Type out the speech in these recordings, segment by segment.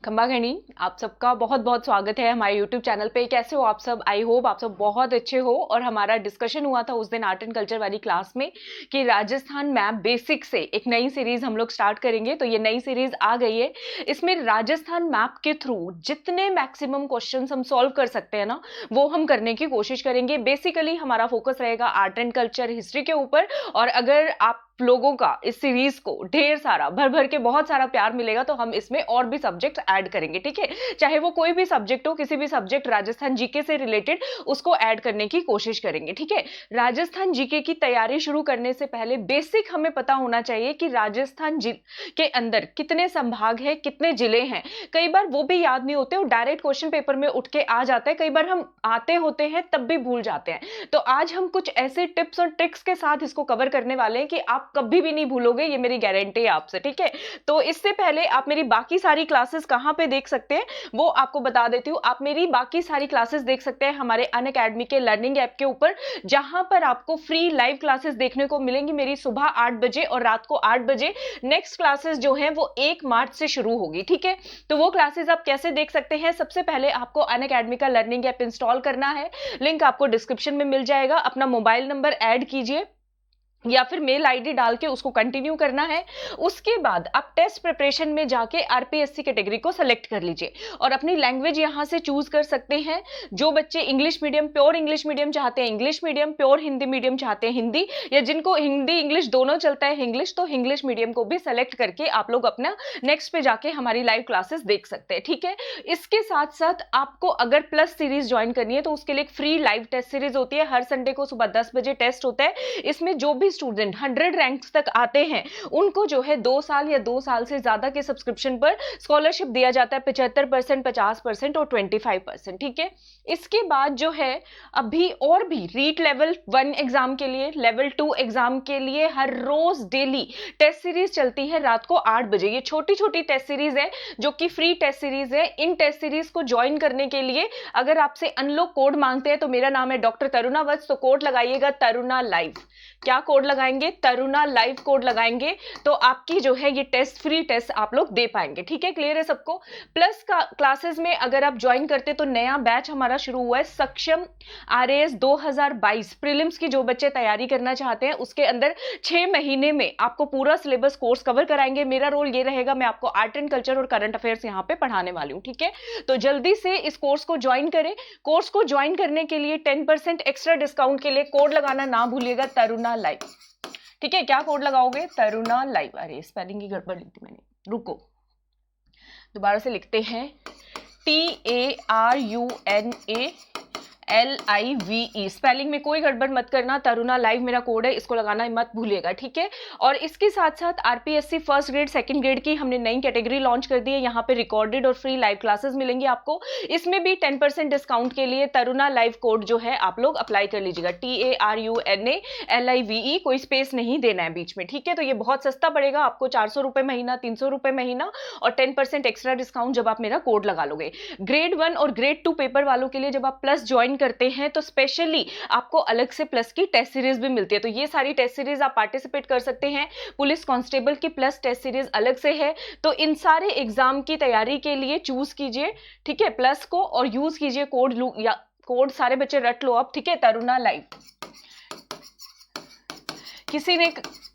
खंबा घनी आप सबका बहुत बहुत स्वागत है हमारे YouTube चैनल पे। कैसे हो आप सब? आई होप आप सब बहुत अच्छे हो। और हमारा डिस्कशन हुआ था उस दिन आर्ट एंड कल्चर वाली क्लास में कि राजस्थान मैप बेसिक से एक नई सीरीज हम लोग स्टार्ट करेंगे। तो ये नई सीरीज आ गई है। इसमें राजस्थान मैप के थ्रू जितने मैक्सिमम क्वेश्चंस हम सॉल्व कर सकते हैं ना, वो हम करने की कोशिश करेंगे। बेसिकली हमारा फोकस रहेगा आर्ट एंड कल्चर हिस्ट्री के ऊपर। और अगर आप लोगों का इस सीरीज को ढेर सारा भर भर के बहुत सारा प्यार मिलेगा तो हम इसमें और भी सब्जेक्ट ऐड करेंगे, ठीक है। चाहे वो कोई भी सब्जेक्ट हो, किसी भी सब्जेक्ट राजस्थान जीके से रिलेटेड उसको ऐड करने की कोशिश करेंगे, ठीक है। राजस्थान जीके की तैयारी शुरू करने से पहले बेसिक हमें पता होना चाहिए कि राजस्थान के अंदर कितने संभाग है, कितने जिले हैं। कई बार वो भी याद नहीं होते, वो डायरेक्ट क्वेश्चन पेपर में उठ के आ जाता है। कई बार हम आते होते हैं तब भी भूल जाते हैं। तो आज हम कुछ ऐसे टिप्स और ट्रिक्स के साथ इसको कवर करने वाले हैं कि आप कभी भी नहीं भूलोगे, ये मेरी गारंटी है आपसे, ठीक है। तो इससे पहले आप मेरी बाकी सारी क्लासेस कहां पे देख सकते हैं वो आपको बता देती हूं। आप मेरी बाकी सारी क्लासेस देख सकते हैं हमारे अनअकैडमी के लर्निंग ऐप के ऊपर, जहां पर आपको फ्री लाइव क्लासेस देखने को मिलेंगी मेरी सुबह 8 बजे और रात को 8 बजे। नेक्स्ट क्लासेस जो है वो 1 मार्च से शुरू होगी, ठीक है। तो वो क्लासेस आप कैसे देख सकते हैं? सबसे पहले आपको अनअकैडमी का लर्निंग ऐप इंस्टॉल करना है। लिंक आपको डिस्क्रिप्शन में मिल जाएगा। अपना मोबाइल नंबर ऐड कीजिए या फिर मेल आईडी डाल के उसको कंटिन्यू करना है। उसके बाद आप टेस्ट प्रिपरेशन में जाके आरपीएससी कैटेगरी को सेलेक्ट कर लीजिए और अपनी लैंग्वेज यहां से चूज कर सकते हैं। जो बच्चे English medium, pure English medium चाहते हैं English medium, pure Hindi medium चाहते हैं हिंदी, या जिनको हिंदी इंग्लिश दोनों चलता है इंग्लिश, तो इंग्लिश मीडियम को भी सेलेक्ट करके आप लोग अपना नेक्स्ट पे जाके हमारी लाइव क्लासेस देख सकते हैं, ठीक है। इसके साथ साथ आपको अगर प्लस सीरीज ज्वाइन करनी है तो उसके लिए एक फ्री लाइव टेस्ट सीरीज होती है। हर संडे को सुबह 10 बजे टेस्ट होता है। इसमें जो भी स्टूडेंट 100 रैंक्स तक आते हैं उनको जो है 2 साल या 2 साल से ज्यादा के सब्सक्रिप्शन पर स्कॉलरशिप दिया जाता है, 75%, 50% और 25%, ठीक है। इसके बाद जो है अभी और भी रीट लेवल 1 एग्जाम के लिए, लेवल 2 एग्जाम के लिए हर रोज डेली टेस्ट सीरीज चलती है रात को 8 बजे। ये छोटी छोटी टेस्ट सीरीज है जो कि फ्री टेस्ट सीरीज है। इन टेस्ट सीरीज को ज्वाइन करने के लिए अगर आपसे अनलॉक कोड मांगते हैं तो मेरा नाम है डॉक्टर तरुणा वत्स, तो कोड लगाइएगा तरुणा लाइव। क्या कोड लगाएंगे? तरुणा लाइव कोड लगाएंगे तो आपकी जो है ये टेस्ट फ्री टेस्ट आप लोग दे पाएंगे, ठीक है। क्लियर है सबको? प्लस का क्लासेस में अगर आप ज्वाइन करते तो नया बैच हमारा शुरू हुआ है सक्षम आरएएस 2022 प्रीलिम्स की। जो बच्चे तैयारी करना चाहते हैं उसके अंदर 6 महीने में आपको पूरा सिलेबस कोर्स कवर कराएंगे। मेरा रोल ये रहेगा, मैं आपको आर्ट एंड कल्चर और करंट अफेयर्स यहाँ पे पढ़ाने वाली हूँ, ठीक है। तो जल्दी से इस कोर्स को ज्वाइन करें। कोर्स को ज्वाइन करने के लिए 10% एक्स्ट्रा डिस्काउंट के लिए कोड लगाना ना भूलिएगा, तरुणा लाइव, ठीक है। क्या कोड लगाओगे? तरुणा लाइव। अरे स्पेलिंग की गड़बड़ लिखी मैंने, रुको दोबारा से लिखते हैं। TARUNALIVE, स्पेलिंग में कोई गड़बड़ मत करना। तरुणा लाइव मेरा कोड है, इसको लगाना मत भूलिएगा, ठीक है। और इसके साथ साथ RPSC first grade second grade की हमने नई कैटेगरी लॉन्च कर दी है। यहाँ पे रिकॉर्डेड और फ्री लाइव क्लासेस मिलेंगी आपको। इसमें भी 10% डिस्काउंट के लिए तरुणा लाइव कोड जो है आप लोग अप्लाई कर लीजिएगा। TARUNALIVE, कोई स्पेस नहीं देना है बीच में, ठीक है। तो ये बहुत सस्ता पड़ेगा आपको, 400 रुपए महीना, 300 रुपए महीना और 10% एक्स्ट्रा डिस्काउंट जब आप मेरा कोड लगा लोगे। ग्रेड 1 और ग्रेड 2 पेपर वालों के लिए जब आप प्लस ज्वाइन करते हैं तो स्पेशली आपको अलग से प्लस की टेस्ट सीरीज भी मिलती है। तो ये सारी टेस्ट सीरीज आप पार्टिसिपेट कर सकते हैं। पुलिस कांस्टेबल की प्लस टेस्ट सीरीज अलग से है। तो इन सारे एग्जाम की तैयारी के लिए चूज कीजिए, ठीक है, प्लस को, और यूज कीजिए कोड या कोड सारे बच्चे रट लो अब, ठीक है, तरुणा लाइव। किसी ने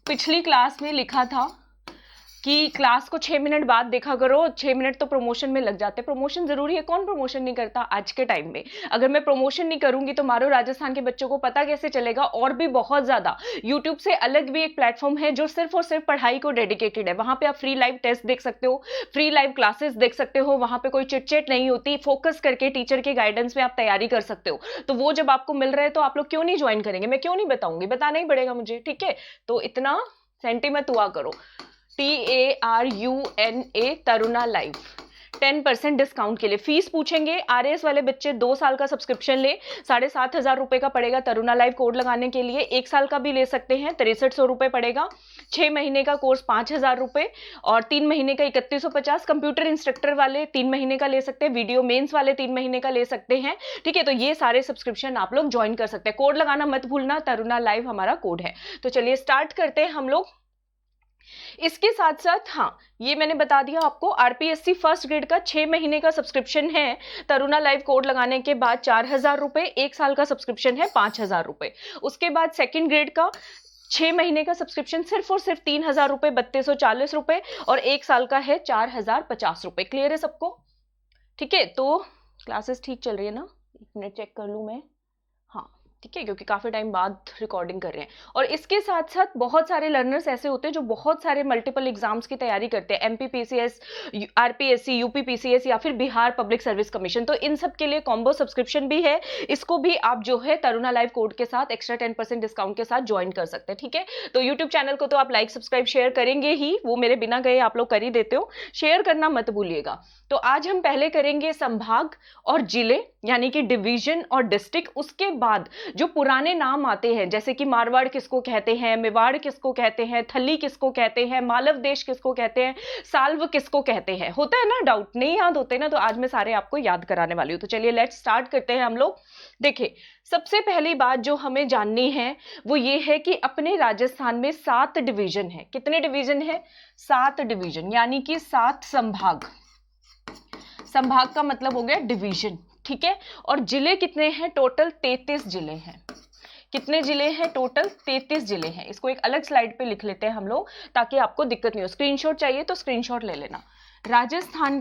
पिछली क्लास में लिखा था कि क्लास को 6 मिनट बाद देखा करो, 6 मिनट तो प्रमोशन में लग जाते हैं। प्रमोशन जरूरी है, कौन प्रमोशन नहीं करता आज के टाइम में। अगर मैं प्रमोशन नहीं करूंगी तो मारो राजस्थान के बच्चों को पता कैसे चलेगा। और भी बहुत ज्यादा यूट्यूब से अलग भी एक प्लेटफॉर्म है जो सिर्फ और सिर्फ पढ़ाई को डेडिकेटेड है। वहां पे आप फ्री लाइव टेस्ट देख सकते हो, फ्री लाइव क्लासेस देख सकते हो। वहां पे कोई चिटचेट नहीं होती, फोकस करके टीचर के गाइडेंस में आप तैयारी कर सकते हो। तो वो जब आपको मिल रहा है तो आप लोग क्यों नहीं ज्वाइन करेंगे? मैं क्यों नहीं बताऊंगी, बताना ही पड़ेगा मुझे, ठीक है। तो इतना सेंटी मत हुआ करो। TARUNA तरुणा लाइव, 10% डिस्काउंट के लिए। फीस पूछेंगे, आरएएस वाले बच्चे 2 साल का सब्सक्रिप्शन ले, 7,500 रुपए का पड़ेगा तरुणा लाइव कोड लगाने के लिए। 1 साल का भी ले सकते हैं, 6300 रुपए पड़ेगा। 6 महीने का कोर्स 5,000 रुपए और 3 महीने का 3150। कंप्यूटर इंस्ट्रक्टर वाले 3 महीने का ले सकते हैं, वीडियो मेंस वाले 3 महीने का ले सकते हैं, ठीक है। तो ये सारे सब्सक्रिप्शन आप लोग ज्वाइन कर सकते हैं। कोड लगाना मत भूलना, तरुणा लाइव हमारा कोड है। तो चलिए स्टार्ट करते हैं हम लोग इसके साथ साथ हाँ, ये मैंने बता दिया आपको, आरपीएससी फर्स्ट ग्रेड का 6 महीने का सब्सक्रिप्शन है तरुणा लाइव कोड लगाने के बाद 4,000 रुपए, 1 साल का सब्सक्रिप्शन है 5,000 रुपए। उसके बाद सेकंड ग्रेड का 6 महीने का सब्सक्रिप्शन सिर्फ और सिर्फ 3,000 रुपए, 3,240 रुपए, और 1 साल का है 4,050 रुपए। क्लियर है सबको? ठीक है, तो क्लासेस ठीक चल रही है ना? एक मिनट चेक कर लूं मैं। हाँ ठीक है, क्योंकि काफ़ी टाइम बाद रिकॉर्डिंग कर रहे हैं। और इसके साथ साथ बहुत सारे लर्नर्स ऐसे होते हैं जो बहुत सारे मल्टीपल एग्जाम्स की तैयारी करते हैं, एमपीपीसीएस, आरपीएससी, यूपीपीसीएस या फिर बिहार पब्लिक सर्विस कमीशन। तो इन सब के लिए कॉम्बो सब्सक्रिप्शन भी है, इसको भी आप जो है तरुणा लाइव कोड के साथ एक्स्ट्रा 10% डिस्काउंट के साथ ज्वाइन कर सकते हैं। ठीक है, तो यूट्यूब चैनल को तो आप लाइक सब्सक्राइब शेयर करेंगे ही, वो मेरे बिना गए आप लोग कर ही देते हो, शेयर करना मत भूलिएगा। तो आज हम पहले करेंगे संभाग और जिले यानी कि डिवीजन और डिस्ट्रिक्ट। उसके बाद जो पुराने नाम आते हैं, जैसे कि मारवाड़ किसको कहते हैं, मेवाड़ किसको कहते हैं, थली किसको कहते हैं, मालव देश किसको कहते हैं, साल्व किसको कहते हैं, होता है ना डाउट, नहीं याद होते ना, तो आज मैं सारे आपको याद कराने वाली हूँ। तो चलिए लेट्स स्टार्ट करते हैं हम लोग। देखिए, सबसे पहली बात जो हमें जाननी है वो ये है कि अपने राजस्थान में 7 डिवीजन है। कितने डिवीजन है? 7 डिवीजन, यानी कि 7 संभाग। संभाग का मतलब हो गया डिवीजन। ठीक है, और जिले कितने हैं? टोटल 33 जिले हैं। कितने जिले हैं? टोटल 33 जिले हैं। इसको एक अलग स्लाइड पे लिख लेते हैं हम लोग, ताकि आपको दिक्कत नहीं हो। स्क्रीनशॉट चाहिए तो स्क्रीनशॉट ले लेना। राजस्थान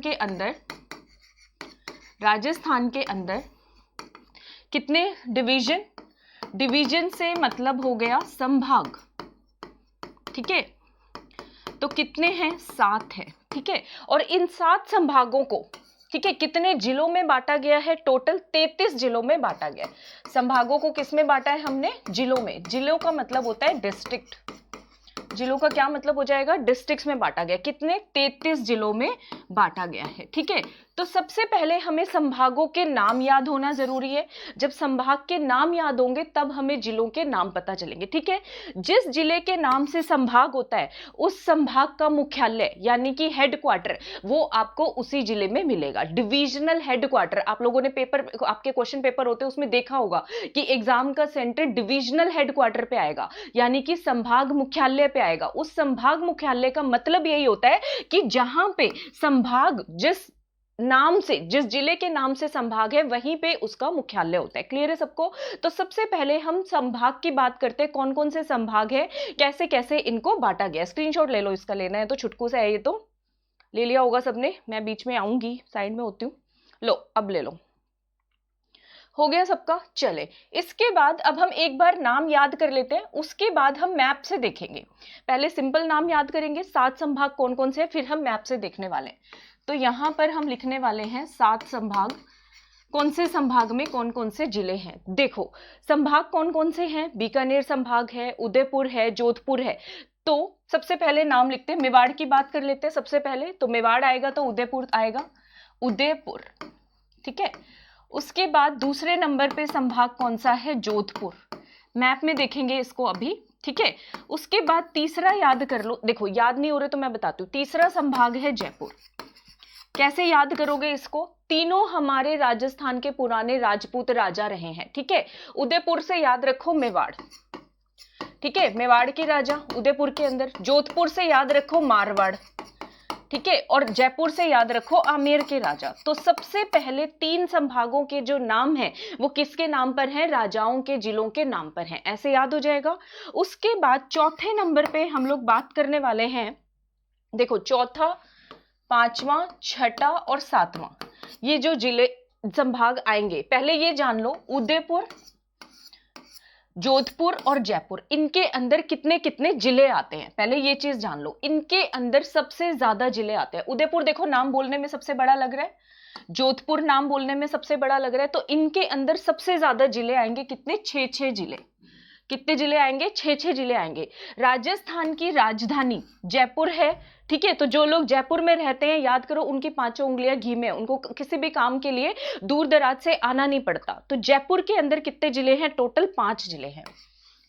के अंदर कितने डिवीजन? डिवीजन से मतलब हो गया संभाग। ठीक है, तो कितने हैं? 7 है। ठीक है, और इन 7 संभागों को, ठीक है, कितने जिलों में बांटा गया है? टोटल 33 जिलों में बांटा गया है। संभागों को किस में बांटा है हमने? जिलों में। जिलों का मतलब होता है डिस्ट्रिक्ट। जिलों का क्या मतलब हो जाएगा? डिस्ट्रिक्ट्स में बांटा गया। कितने? 33 जिलों में बांटा गया है। ठीक है, तो सबसे पहले हमें संभागों के नाम याद होना जरूरी है। जब संभाग के नाम याद होंगे तब हमें जिलों के नाम पता चलेंगे। ठीक है, जिस जिले के नाम से संभाग होता है उस संभाग का मुख्यालय यानी कि हेडक्वार्टर वो आपको उसी जिले में मिलेगा। डिविजनल हेडक्वार्टर, आप लोगों ने पेपर, आपके क्वेश्चन पेपर होते हैं उसमें देखा होगा कि एग्जाम का सेंटर डिविजनल हेडक्वार्टर पे आएगा, यानी कि संभाग मुख्यालय पे आएगा। उस संभाग मुख्यालय का मतलब यही होता है कि जहां पे संभाग, जिस नाम से, जिस जिले के नाम से संभाग है वहीं पे उसका मुख्यालय होता है। क्लियर है सबको? तो सबसे पहले हम संभाग की बात करते हैं, कौन कौन से संभाग है, कैसे कैसे इनको बांटा गया। स्क्रीनशॉट ले लो, इसका लेना है तो छुटकू से है, ये तो ले लिया होगा सबने, मैं बीच में आऊंगी, साइड में होती हूँ। लो अब ले लो, हो गया सबका। चले, इसके बाद अब हम एक बार नाम याद कर लेते हैं, उसके बाद हम मैप से देखेंगे। पहले सिंपल नाम याद करेंगे, 7 संभाग कौन कौन से हैं, फिर हम मैप से देखने वाले हैं। तो यहां पर हम लिखने वाले हैं 7 संभाग, कौन से संभाग में कौन कौन से जिले हैं। देखो संभाग कौन कौन से हैं, बीकानेर संभाग है, उदयपुर है, जोधपुर है। तो सबसे पहले नाम लिखते हैं, मेवाड़ की बात कर लेते हैं सबसे पहले। तो मेवाड़ आएगा तो उदयपुर आएगा, उदयपुर। ठीक है, उसके बाद दूसरे नंबर पे संभाग कौन सा है? जोधपुर। मैप में देखेंगे इसको अभी। ठीक है, उसके बाद तीसरा याद कर लो, देखो याद नहीं हो रहे तो मैं बताती हूँ। तीसरा संभाग है जयपुर। कैसे याद करोगे इसको? तीनों हमारे राजस्थान के पुराने राजपूत राजा रहे हैं। ठीक है, उदयपुर से याद रखो मेवाड़। ठीक है, मेवाड़ के राजा उदयपुर के अंदर। जोधपुर से याद रखो मारवाड़। ठीक है, और जयपुर से याद रखो आमेर के राजा। तो सबसे पहले 3 संभागों के जो नाम हैं वो किसके नाम पर हैं? राजाओं के, जिलों के नाम पर हैं। ऐसे याद हो जाएगा। उसके बाद चौथे नंबर पे हम लोग बात करने वाले हैं, देखो चौथा, 5वां, 6ठा और 7वां, ये जो जिले संभाग आएंगे, पहले ये जान लो उदयपुर, जोधपुर और जयपुर, इनके अंदर कितने कितने जिले आते हैं, पहले ये चीज जान लो। इनके अंदर सबसे ज्यादा जिले आते हैं। उदयपुर देखो नाम बोलने में सबसे बड़ा लग रहा है, जोधपुर नाम बोलने में सबसे बड़ा लग रहा है, तो इनके अंदर सबसे ज्यादा जिले आएंगे। कितने? 6 जिले। कितने जिले आएंगे? 6 जिले आएंगे। राजस्थान की राजधानी जयपुर है। ठीक है, तो जो लोग जयपुर में रहते हैं याद करो, उनकी 5 उंगलियां घी में, उनको किसी भी काम के लिए दूर दराज से आना नहीं पड़ता। तो जयपुर के अंदर कितने जिले हैं? टोटल 5 जिले हैं।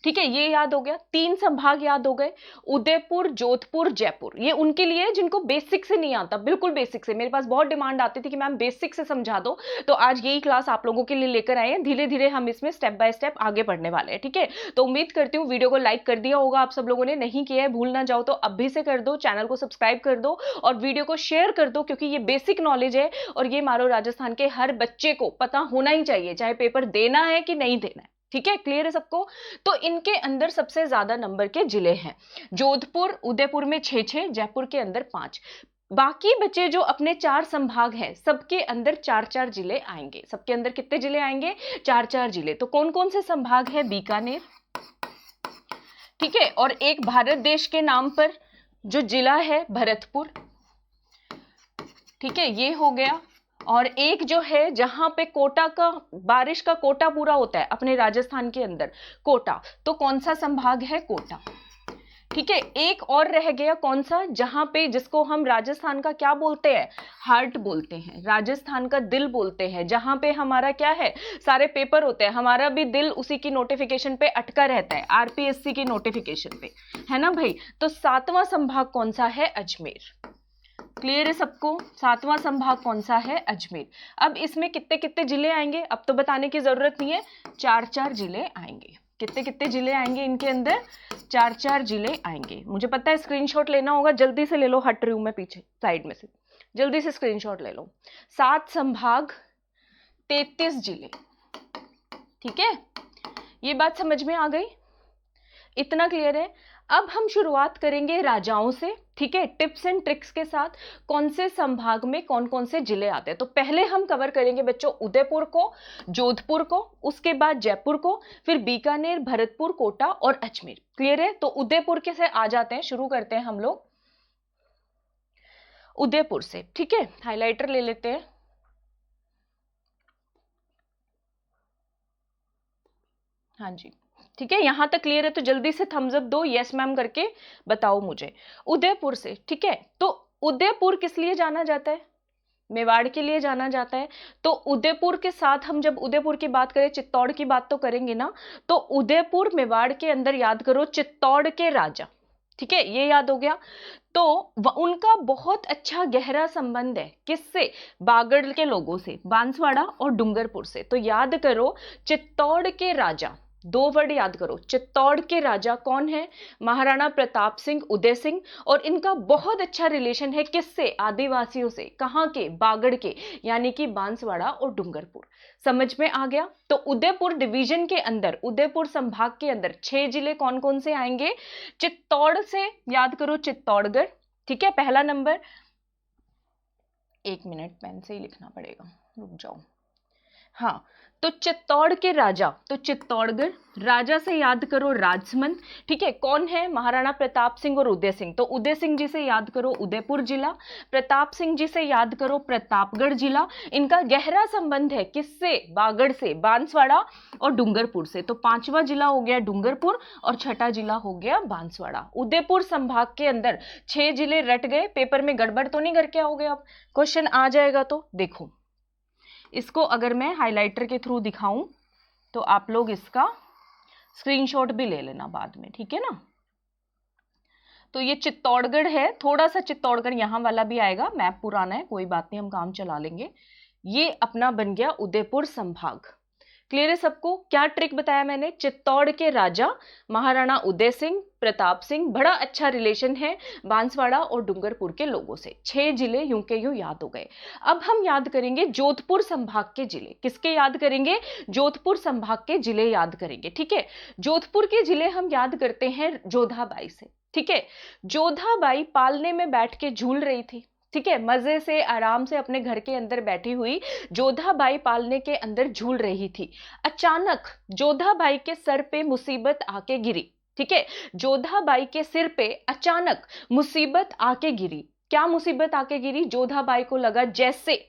ठीक है, ये याद हो गया, 3 संभाग याद हो गए, उदयपुर, जोधपुर, जयपुर। ये उनके लिए है जिनको बेसिक से नहीं आता, बिल्कुल बेसिक से। मेरे पास बहुत डिमांड आती थी कि मैम बेसिक से समझा दो, तो आज यही क्लास आप लोगों के लिए लेकर आए हैं। धीरे धीरे हम इसमें स्टेप बाय स्टेप आगे बढ़ने वाले हैं, ठीक है। तो उम्मीद करती हूँ वीडियो को लाइक कर दिया होगा आप सब लोगों ने, नहीं किया है भूल ना जाओ तो अभी से कर दो, चैनल को सब्सक्राइब कर दो और वीडियो को शेयर कर दो, क्योंकि ये बेसिक नॉलेज है और ये मारो राजस्थान के हर बच्चे को पता होना ही चाहिए, चाहे पेपर देना है कि नहीं देना है। ठीक है, क्लियर है सबको। तो इनके अंदर सबसे ज्यादा नंबर के जिले हैं, जोधपुर, उदयपुर में 6-6, जयपुर के अंदर 5। बाकी बचे जो अपने 4 संभाग हैं, सबके अंदर 4-4 जिले आएंगे। सबके अंदर कितने जिले आएंगे? 4-4 जिले। तो कौन कौन से संभाग है? बीकानेर, ठीक है, और एक भारत देश के नाम पर जो जिला है भरतपुर, ठीक है, ये हो गया। और एक जो है जहां पे कोटा का, बारिश का कोटा पूरा होता है अपने राजस्थान के अंदर, कोटा, तो कौन सा संभाग है? कोटा, ठीक है। एक और रह गया, कौन सा? जहां पे, जिसको हम राजस्थान का क्या बोलते हैं? हार्ट बोलते हैं, राजस्थान का दिल बोलते हैं, जहां पे हमारा क्या है, सारे पेपर होते हैं, हमारा भी दिल उसी की नोटिफिकेशन पे अटका रहता है, आरपीएससी की नोटिफिकेशन पे, है ना भाई। तो 7वां संभाग कौन सा है? अजमेर। क्लियर है सबको? 7वां संभाग कौन सा है? अजमेर। अब इसमें कितने कितने जिले आएंगे अब तो बताने की जरूरत नहीं है, 4-4 जिले आएंगे। कितने कितने जिले आएंगे इनके अंदर? 4-4 जिले आएंगे। मुझे पता है स्क्रीनशॉट लेना होगा, जल्दी से ले लो, हट रही हूं मैं पीछे साइड में से, जल्दी से स्क्रीनशॉट ले लो। 7 संभाग, 33 जिले, ठीक है। ये बात समझ में आ गई? इतना क्लियर है? अब हम शुरुआत करेंगे राजाओं से, ठीक है, टिप्स एंड ट्रिक्स के साथ, कौन से संभाग में कौन कौन से जिले आते हैं। तो पहले हम कवर करेंगे बच्चों उदयपुर को, जोधपुर को, उसके बाद जयपुर को, फिर बीकानेर, भरतपुर, कोटा और अजमेर। क्लियर है? तो उदयपुर के से आ जाते हैं, शुरू करते हैं हम लोग उदयपुर से, ठीक है। हाइलाइटर ले लेते हैं। हाँ जी, ठीक है, यहां तक क्लियर है तो जल्दी से थम्स अप दो, यस मैम करके बताओ मुझे। उदयपुर से, ठीक है। तो उदयपुर किस लिए जाना जाता है? मेवाड़ के लिए जाना जाता है। तो उदयपुर के साथ हम जब उदयपुर की बात करें, चित्तौड़ की बात तो करेंगे ना, तो उदयपुर मेवाड़ के अंदर याद करो चित्तौड़ के राजा, ठीक है, ये याद हो गया। तो उनका बहुत अच्छा गहरा संबंध है किससे? बागड़ के लोगों से, बांसवाड़ा और डूंगरपुर से। तो याद करो चित्तौड़ के राजा, 2 वर्ड याद करो, चित्तौड़ के राजा कौन है? महाराणा प्रताप सिंह, उदय सिंह। और इनका बहुत अच्छा रिलेशन है किससे? आदिवासियों से। कहां के? बागड़ के, यानी कि बांसवाड़ा और डूंगरपुर। समझ में आ गया? तो उदयपुर डिवीजन के अंदर, उदयपुर संभाग के अंदर 6 जिले कौन कौन से आएंगे? चित्तौड़ से याद करो, चित्तौड़गढ़, ठीक है, पहला नंबर। 1 मिनट, पेन से ही लिखना पड़ेगा, रुक जाओ। हाँ, तो चित्तौड़ के राजा, तो चित्तौड़गढ़, राजा से याद करो राजमंद, ठीक है। कौन है? महाराणा प्रताप सिंह और उदय सिंह। तो उदय सिंह जी से याद करो उदयपुर जिला, प्रताप सिंह जी से याद करो प्रतापगढ़ जिला। इनका गहरा संबंध है किससे? बागड़ से, बांसवाड़ा और डूंगरपुर से। तो 5वां जिला हो गया डूंगरपुर और 6ठा जिला हो गया बांसवाड़ा। उदयपुर संभाग के अंदर 6 जिले रट गए। पेपर में गड़बड़ तो नहीं करके आओगे? अब क्वेश्चन आ जाएगा तो देखो, इसको अगर मैं हाइलाइटर के थ्रू दिखाऊं तो आप लोग इसका स्क्रीनशॉट भी ले लेना बाद में, ठीक है ना। तो ये चित्तौड़गढ़ है, थोड़ा सा चित्तौड़गढ़ यहां वाला भी आएगा, मैप पुराना है, कोई बात नहीं, हम काम चला लेंगे। ये अपना बन गया उदयपुर संभाग। क्लियर है सबको? क्या ट्रिक बताया मैंने? चित्तौड़ के राजा महाराणा उदय सिंह, प्रताप सिंह, बड़ा अच्छा रिलेशन है बांसवाड़ा और डूंगरपुर के लोगों से। 6 जिले यूं के यूं याद हो गए। अब हम याद करेंगे जोधपुर संभाग के जिले। किसके याद करेंगे? जोधपुर संभाग के जिले याद करेंगे, ठीक है। जोधपुर के जिले हम याद करते हैं जोधाबाई से, ठीक है। जोधाबाई पालने में बैठ के झूल रही थी, ठीक है, मजे से आराम से अपने घर के अंदर बैठी हुई जोधाबाई पालने के अंदर झूल रही थी। अचानक जोधाबाई के सर पे मुसीबत आके गिरी, ठीक है। जोधाबाई के सिर पे अचानक मुसीबत आके गिरी। क्या मुसीबत आके गिरी? जोधाबाई को लगा जैसे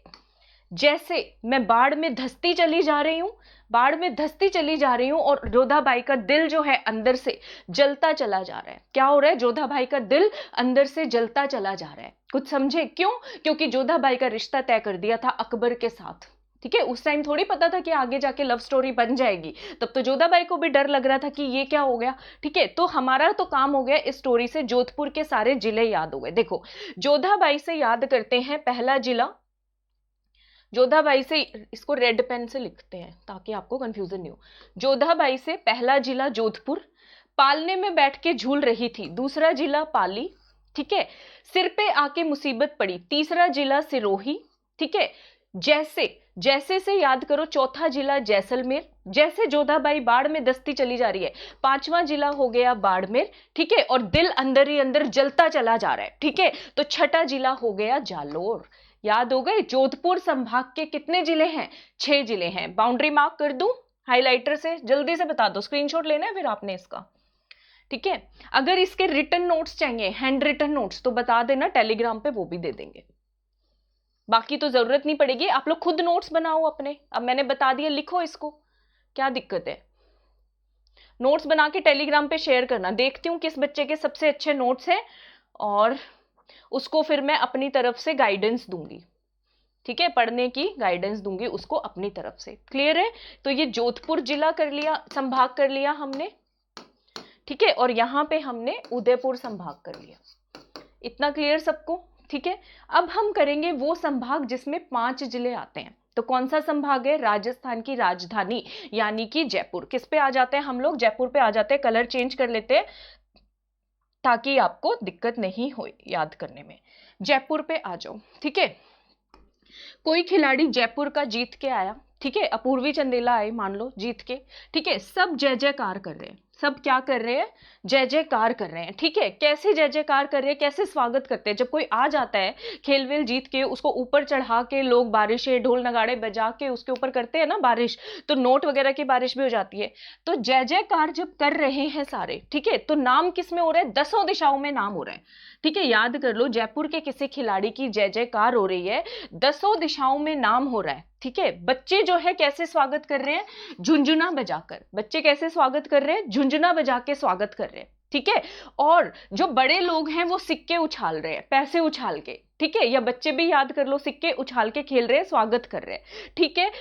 जैसे मैं बाढ़ में धंसती चली जा रही हूं, बाढ़ में धंसती चली जा रही हूं, और जोधाबाई का दिल जो है अंदर से जलता चला जा रहा है। क्या हो रहा है? जोधाबाई का दिल अंदर से जलता चला जा रहा है। कुछ समझे? क्यों? क्योंकि जोधाबाई का रिश्ता तय कर दिया था अकबर के साथ, ठीक है, उस टाइम थोड़ी पता था कि आगे जाके लव स्टोरी बन जाएगी, तब तो जोधाबाई को भी डर लग रहा था कि ये क्या हो गया। ठीक है, तो हमारा तो काम हो गया इस स्टोरी से जोधपुर के सारे जिले याद हो गए। देखो, जोधाबाई से याद करते हैं पहला जिला, जोधाबाई से, इसको रेड पेन से लिखते हैं ताकि आपको कंफ्यूजन नहीं हो। जोधाबाई से पहला जिला जोधपुर, पालने में बैठ के झूल रही थी, दूसरा जिला पाली। ठीक है, सिर पे आके मुसीबत पड़ी, तीसरा जिला सिरोही। ठीक है, जैसे जैसे से याद करो, चौथा जिला जैसलमेर। जैसे जोधाबाई बाढ़ में दस्ती चली जा रही है, पांचवा जिला हो गया बाड़मेर। ठीक है, और दिल अंदर ही अंदर जलता चला जा रहा है। ठीक है, तो छठा जिला हो गया जालोर। याद हो गए, जोधपुर संभाग के कितने जिले हैं? 6 जिले हैं। बाउंड्री मार्क कर दूं हाइलाइटर से, जल्दी से बता दो, स्क्रीनशॉट लेना है फिर आपने इसका। ठीक है, अगर इसके रिटन नोट्स चाहिए, हैंड रिटन नोट्स, तो बता देना, टेलीग्राम पे वो भी दे देंगे। बाकी तो जरूरत नहीं पड़ेगी, आप लोग खुद नोट्स बनाओ अपने। अब मैंने बता दिया, लिखो इसको, क्या दिक्कत है? नोट्स बना के टेलीग्राम पे शेयर करना, देखती हूँ किस बच्चे के सबसे अच्छे नोट्स हैं और उसको फिर मैं अपनी तरफ से गाइडेंस दूंगी। ठीक है, पढ़ने की गाइडेंस दूंगी उसको अपनी तरफ से। क्लियर है? तो ये जोधपुर जिला कर लिया, संभाग कर लिया हमने। ठीक है, और यहां पे हमने उदयपुर संभाग कर लिया। इतना क्लियर सबको? ठीक है, अब हम करेंगे वो संभाग जिसमें 5 जिले आते हैं। तो कौन सा संभाग है? राजस्थान की राजधानी यानी कि जयपुर। किस पे आ जाते हैं हम लोग? जयपुर पे आ जाते हैं। कलर चेंज कर लेते हैं ताकि आपको दिक्कत नहीं हो याद करने में। जयपुर पे आ जाओ। ठीक है, कोई खिलाड़ी जयपुर का जीत के आया। ठीक है, अपूर्वी चंदेला आए मान लो जीत के। ठीक है, सब जय जयकार कर रहे हैं। सब क्या कर रहे हैं? जय जयकार कर रहे हैं। ठीक है, कैसे जय जयकार कर रहे हैं, कैसे स्वागत करते हैं? जब कोई आ जाता है खेल वेल जीत के, उसको ऊपर चढ़ा के लोग बारिशें ढोल नगाड़े बजा के उसके ऊपर करते हैं ना बारिश, तो नोट वगैरह की बारिश भी हो जाती है। तो जय जयकार जब कर रहे हैं सारे, ठीक है, तो नाम किस में हो रहा है? 10 दिशाओं में नाम हो रहा है। ठीक है, याद कर लो, जयपुर के किसी खिलाड़ी की जय जयकार हो रही है, 10 दिशाओं में नाम हो रहा है। ठीक है, बच्चे जो है कैसे स्वागत कर रहे हैं? झुंझुना बजाकर। बच्चे कैसे स्वागत कर रहे हैं? झुंझुना बजा के स्वागत कर रहे हैं। ठीक है, और जो बड़े लोग हैं वो सिक्के उछाल रहे हैं, पैसे उछाल के। ठीक है, या बच्चे भी याद कर लो, सिक्के उछाल के खेल रहे हैं, स्वागत कर रहे हैं। ठीक है,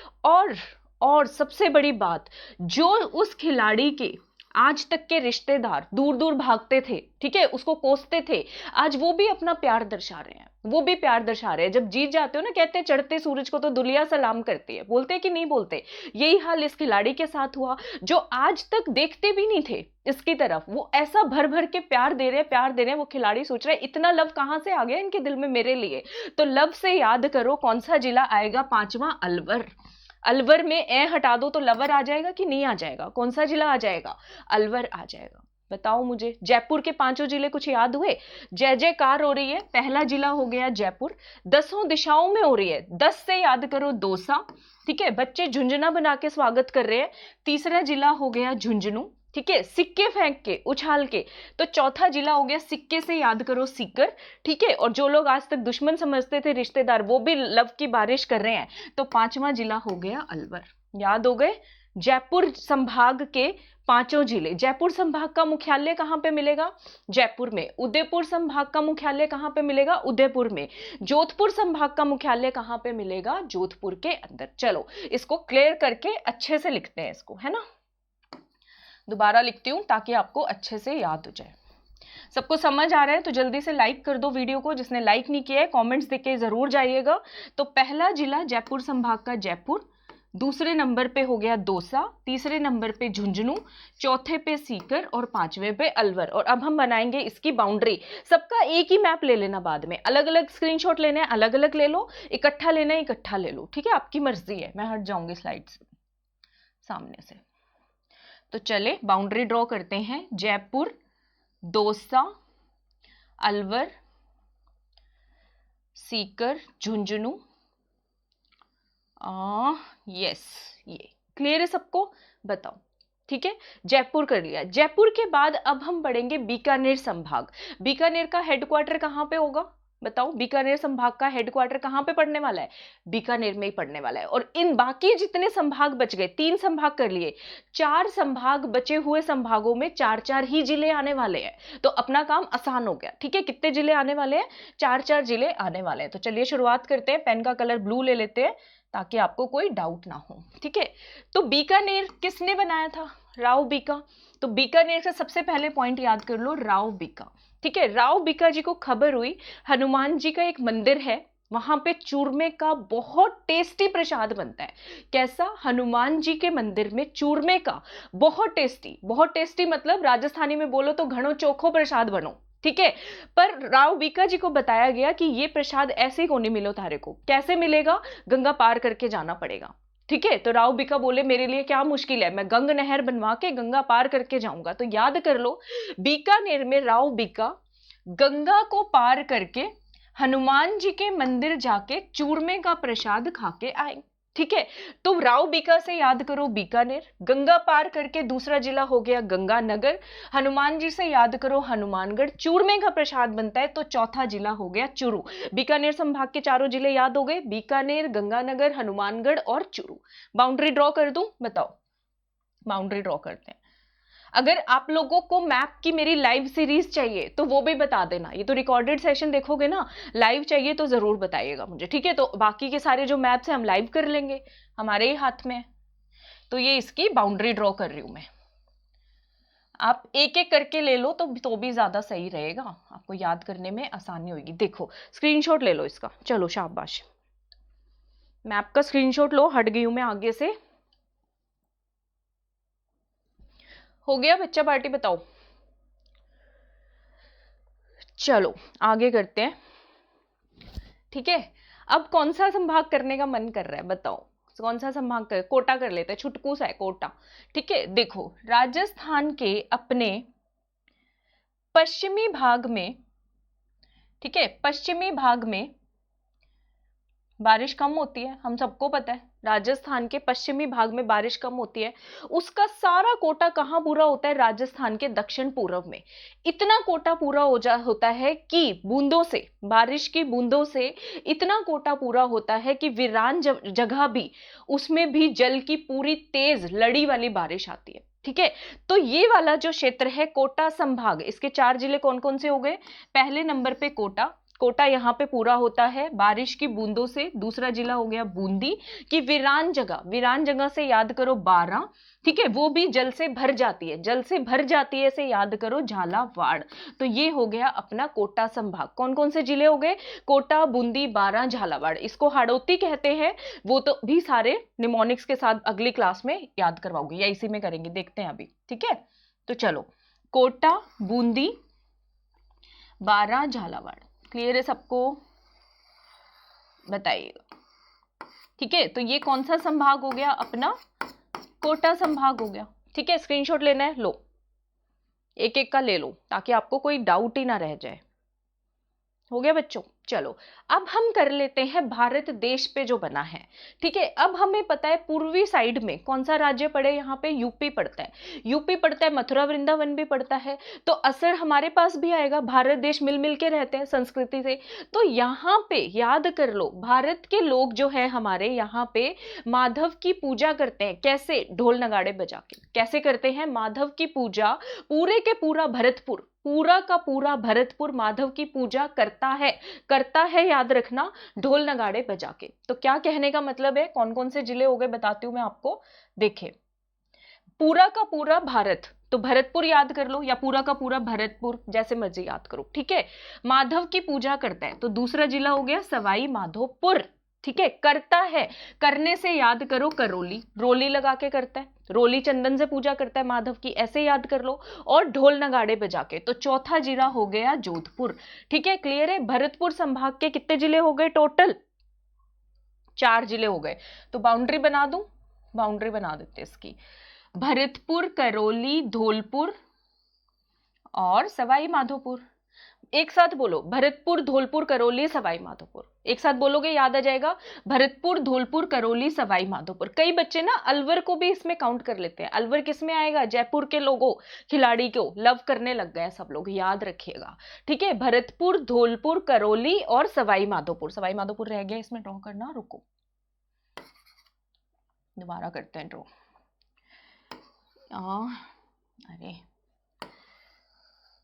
और सबसे बड़ी बात, जो उस खिलाड़ी के आज तक के रिश्तेदार दूर दूर भागते थे, ठीक है, उसको कोसते थे, आज वो भी अपना प्यार दर्शा रहे हैं। वो भी प्यार दर्शा रहे हैं। जब जीत जाते हो ना, कहते हैं चढ़ते सूरज को तो दुनिया सलाम करती है, बोलते हैं कि नहीं बोलते? यही हाल इस खिलाड़ी के साथ हुआ। जो आज तक देखते भी नहीं थे इसकी तरफ, वो ऐसा भर भर के प्यार दे रहे हैं, प्यार दे रहे हैं। वो खिलाड़ी सोच रहे हैं इतना लव कहां से आ गया इनके दिल में मेरे लिए। तो लव से याद करो, कौन सा जिला आएगा? 5वां, अलवर। अलवर में ए हटा दो तो लवर आ जाएगा कि नहीं आ जाएगा? कौन सा जिला आ जाएगा? अलवर आ जाएगा। बताओ मुझे, जयपुर के 5 जिले कुछ याद हुए? जय जयकार हो रही है, पहला जिला हो गया जयपुर। 10 दिशाओं में हो रही है, 10 से याद करो दौसा। ठीक है, बच्चे झुंझुना बना के स्वागत कर रहे हैं। तीसरा जिला हो गया झुंझुनू। ठीक है, सिक्के फेंक के, उछाल के। तो चौथा जिला हो गया, सिक्के से याद करो, सीकर। ठीक है, और जो लोग आज तक दुश्मन समझते थे रिश्तेदार, वो भी लव की बारिश कर रहे हैं। तो 5वां जिला हो गया अलवर। याद हो गए? जयपुर संभाग के 5 जिले। जयपुर संभाग का मुख्यालय कहां पे मिलेगा? जयपुर में। उदयपुर संभाग का मुख्यालय कहां पे मिलेगा? उदयपुर में। जोधपुर संभाग का मुख्यालय कहां पे मिलेगा? जोधपुर के अंदर। चलो इसको क्लियर करके अच्छे से लिखते हैं इसको, है ना? दोबारा लिखती हूं ताकि आपको अच्छे से याद हो जाए। सबको समझ आ रहा है तो जल्दी से लाइक कर दो वीडियो को। जिसने लाइक नहीं किया है कमेंट्स देके जरूर जाइएगा। तो पहला जिला जयपुर संभाग का जयपुर, दूसरे नंबर पे हो गया दौसा, तीसरे नंबर पे झुंझुनू, चौथे पे सीकर और 5वें पे अलवर। और अब हम बनाएंगे इसकी बाउंड्री। सबका एक ही मैप ले लेना, बाद में अलग अलग स्क्रीनशॉट लेने हैं, अलग अलग ले लो, इकट्ठा लेना है इकट्ठा ले लो। ठीक है, आपकी मर्जी है। मैं हट जाऊंगी स्लाइड से, सामने से। तो चले बाउंड्री ड्रॉ करते हैं। जयपुर, दौसा, अलवर, सीकर, झुंझुनू। यस, ये क्लियर है सबको? बताओ। ठीक है, जयपुर कर लिया। जयपुर के बाद अब हम बढ़ेंगे बीकानेर संभाग। बीकानेर का हेडक्वार्टर कहां पे होगा? बताओ, बीकानेर संभाग का हेडक्वार्टर कहाँ पे पड़ने वाला है? बीकानेर में ही पड़ने वाला है। और इन बाकी जितने संभाग बच गए, 3 संभाग कर लिए, 4 संभाग बचे हुए संभागों में 4-4 ही जिले आने वाले हैं, तो अपना काम आसान हो गया। ठीक है, कितने जिले आने वाले हैं? 4-4 जिले आने वाले हैं। तो चलिए शुरुआत करते हैं। पेन का कलर ब्लू ले लेते हैं ताकि आपको कोई डाउट ना हो। ठीक है, तो बीकानेर किसने बनाया था? राव बीका। तो बीकानेर से सबसे पहले पॉइंट याद कर लो, राव बीका। ठीक है, राव बीका जी को खबर हुई हनुमान जी का एक मंदिर है, वहां पे चूरमे का बहुत टेस्टी प्रसाद बनता है। कैसा? हनुमान जी के मंदिर में चूरमे का बहुत टेस्टी मतलब राजस्थानी में बोलो तो घणो चोखो प्रसाद बनो। ठीक है, पर राव बीका जी को बताया गया कि ये प्रसाद ऐसे ही को नहीं मिलो तारे को। कैसे मिलेगा? गंगा पार करके जाना पड़ेगा। ठीक है, तो राव बीका बोले मेरे लिए क्या मुश्किल है, मैं गंग नहर बनवा के गंगा पार करके जाऊंगा। तो याद कर लो, बीकानेर में राव बीका गंगा को पार करके हनुमान जी के मंदिर जाके चूरमे का प्रसाद खा के आए। ठीक है, तो राव बीका से याद करो बीकानेर, गंगा पार करके दूसरा जिला हो गया गंगानगर, हनुमान जी से याद करो हनुमानगढ़, चूरमे का प्रसाद बनता है तो चौथा जिला हो गया चूरू। बीकानेर संभाग के चारों जिले याद हो गए, बीकानेर, गंगानगर, हनुमानगढ़ और चूरू। बाउंड्री ड्रॉ कर दूं? बताओ, बाउंड्री ड्रॉ करते हैं। अगर आप लोगों को मैप की मेरी लाइव सीरीज चाहिए तो वो भी बता देना। ये तो रिकॉर्डेड सेशन देखोगे ना, लाइव चाहिए तो जरूर बताइएगा मुझे। ठीक है, तो बाकी के सारे जो मैप्स हैं हम लाइव कर लेंगे, हमारे ही हाथ में है। तो ये इसकी बाउंड्री ड्रॉ कर रही हूं मैं। आप एक एक करके ले लो तो भी ज्यादा सही रहेगा, आपको याद करने में आसानी होगी। देखो, स्क्रीनशॉट ले लो इसका। चलो शाबाश, मैप का स्क्रीनशॉट लो। हट गई हूं मैं आगे से। हो गया बच्चा पार्टी? बताओ। चलो आगे करते हैं। ठीक है, अब कौन सा संभाग करने का मन कर रहा है? बताओ, कौन सा संभाग कर? कोटा कर लेते हैं, छुटकू सा है कोटा। ठीक है, देखो राजस्थान के अपने पश्चिमी भाग में, ठीक है, पश्चिमी भाग में बारिश कम होती है, हम सबको पता है। राजस्थान के पश्चिमी भाग में बारिश कम होती है। उसका सारा कोटा कहाँ पूरा होता है? राजस्थान के दक्षिण पूर्व में। इतना कोटा पूरा होता है कि बूंदों से, बारिश की बूंदों से इतना कोटा पूरा होता है कि वीरान जगह भी, उसमें भी जल की पूरी तेज लड़ी वाली बारिश आती है। ठीक है, तो ये वाला जो क्षेत्र है कोटा संभाग, इसके 4 जिले कौन कौन से हो गए? पहले नंबर पे कोटा, कोटा यहाँ पे पूरा होता है बारिश की बूंदों से। दूसरा जिला हो गया बूंदी की वीरान जगह, वीरान जगह से याद करो 12। ठीक है, वो भी जल से भर जाती है, जल से भर जाती है से याद करो झालावाड़। तो ये हो गया अपना कोटा संभाग। कौन कौन से जिले हो गए? कोटा, बूंदी, 12, झालावाड़। इसको हाड़ौती कहते हैं। वो तो भी सारे निमोनिक्स के साथ अगली क्लास में याद करवाओगे या इसी में करेंगे, देखते हैं अभी। ठीक है, तो चलो, कोटा, बूंदी, 12, झालावाड़। क्लियर है सबको? बताइएगा। ठीक है, तो ये कौन सा संभाग हो गया? अपना कोटा संभाग हो गया। ठीक है, स्क्रीनशॉट लेना है, लो, एक एक का ले लो ताकि आपको कोई डाउट ही ना रह जाए। हो गया बच्चों? चलो अब हम कर लेते हैं भारत देश पे जो बना है। ठीक है, अब हमें पता है पूर्वी साइड में कौन सा राज्य पड़े? यहाँ पे यूपी पड़ता है, यूपी पड़ता है, मथुरा वृंदावन भी पड़ता है। तो असर हमारे पास भी आएगा, भारत देश मिल मिल के रहते हैं संस्कृति से। तो यहाँ पे याद कर लो, भारत के लोग जो है हमारे यहाँ पे माधव की पूजा करते हैं। कैसे? ढोल नगाड़े बजा के। कैसे करते हैं माधव की पूजा? पूरे के पूरा भरतपुर, पूरा का पूरा भरतपुर माधव की पूजा करता है, याद रखना, ढोल नगाड़े बजा के। तो क्या कहने का मतलब है? कौन कौन से जिले हो गए बताती हूं मैं आपको। देखें, पूरा का पूरा भारत, तो भरतपुर याद कर लो, या पूरा का पूरा भरतपुर, जैसे मर्जी याद करो। ठीक है, माधव की पूजा करता है, तो दूसरा जिला हो गया सवाई माधोपुर। ठीक है, करता है, करने से याद करो करौली, रोली लगा के करता है, रोली चंदन से पूजा करता है माधव की, ऐसे याद कर लो। और ढोल नगाड़े बजा के, तो चौथा जिला हो गया जोधपुर। ठीक है, क्लियर है? भरतपुर संभाग के कितने जिले हो गए टोटल? 4 जिले हो गए। तो बाउंड्री बना दूं? बाउंड्री बना देते इसकी। भरतपुर, करौली, धौलपुर और सवाई माधोपुर। एक साथ बोलो, भरतपुर, धौलपुर, करौली, सवाई माधोपुर। एक साथ बोलोगे याद आ जाएगा, भरतपुर, धौलपुर, करौली, सवाई माधोपुर। कई बच्चे ना अलवर को भी इसमें काउंट कर लेते हैं। अलवर किस में आएगा? जयपुर के लोगों, खिलाड़ी को लव करने लग गए सब लोग, याद रखिएगा। ठीक है, भरतपुर, धौलपुर, करौली और सवाई माधोपुर। सवाई माधोपुर रह गया इसमें ड्रॉ करना, रुको दोबारा करते हैं ड्रॉ। अरे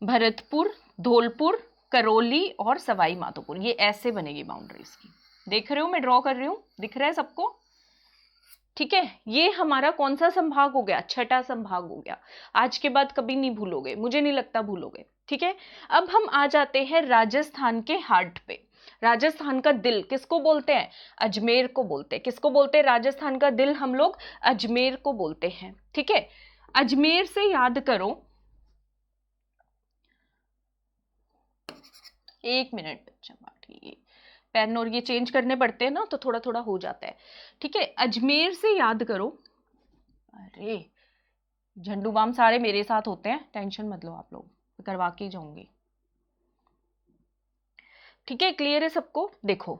भरतपुर, धौलपुर, करौली और सवाई माधोपुर, ये ऐसे बनेगी बाउंड्री इसकी। देख रहे हो मैं ड्रॉ कर रही हूं, दिख रहा है सबको? ठीक है, ये हमारा कौन सा संभाग हो गया? छठा संभाग हो गया। आज के बाद कभी नहीं भूलोगे, मुझे नहीं लगता भूलोगे। ठीक है, अब हम आ जाते हैं राजस्थान के हार्ट पे। राजस्थान का दिल किसको बोलते हैं? अजमेर को बोलते हैं। किसको बोलते हैं राजस्थान का दिल? हम लोग अजमेर को बोलते हैं। ठीक है, अजमेर से याद करो, एक मिनट, ठीक, पेन और ये चेंज करने पड़ते हैं ना, तो थोड़ा थोड़ा हो जाता है। ठीक है, अजमेर से याद करो। अरे झंडू बाम सारे मेरे साथ होते हैं, टेंशन मत लो आप लोग, करवा के जाऊंगी। ठीक है, क्लियर है सबको? देखो,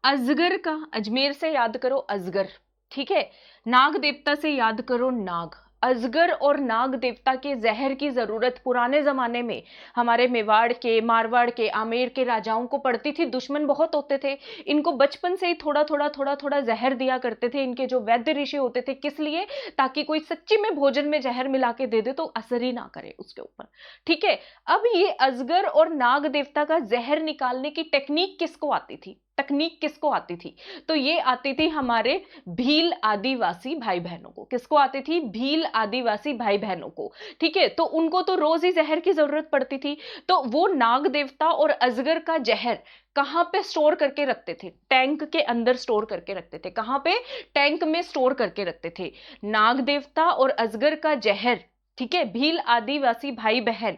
अजगर का अजमेर से याद करो, अजगर। ठीक है, नाग देवता से याद करो, नाग। अजगर और नाग देवता के जहर की जरूरत पुराने जमाने में हमारे मेवाड़ के, मारवाड़ के, आमेर के राजाओं को पड़ती थी। दुश्मन बहुत होते थे, इनको बचपन से ही थोड़ा थोड़ा थोड़ा थोड़ा जहर दिया करते थे इनके जो वैद्य ऋषि होते थे। किस लिए? ताकि कोई सच्ची में भोजन में जहर मिला के दे दे तो असर ही ना करे उसके ऊपर। ठीक है, अब ये अजगर और नाग देवता का जहर निकालने की टेक्निक किसको आती थी? तकनीक किसको आती थी? तो ये आती थी हमारे भील आदिवासी भाई बहनों को। किसको आती थी? भील आदिवासी भाई बहनों को। ठीक है, तो उनको तो रोज ही जहर की जरूरत पड़ती थी, तो वो नाग देवता और अजगर का जहर कहां पे स्टोर करके रखते थे? टैंक के अंदर स्टोर करके रखते थे। कहां पे? टैंक में स्टोर करके रखते थे। नाग देवता और अजगर का जहर, ठीक है, भील आदिवासी भाई बहन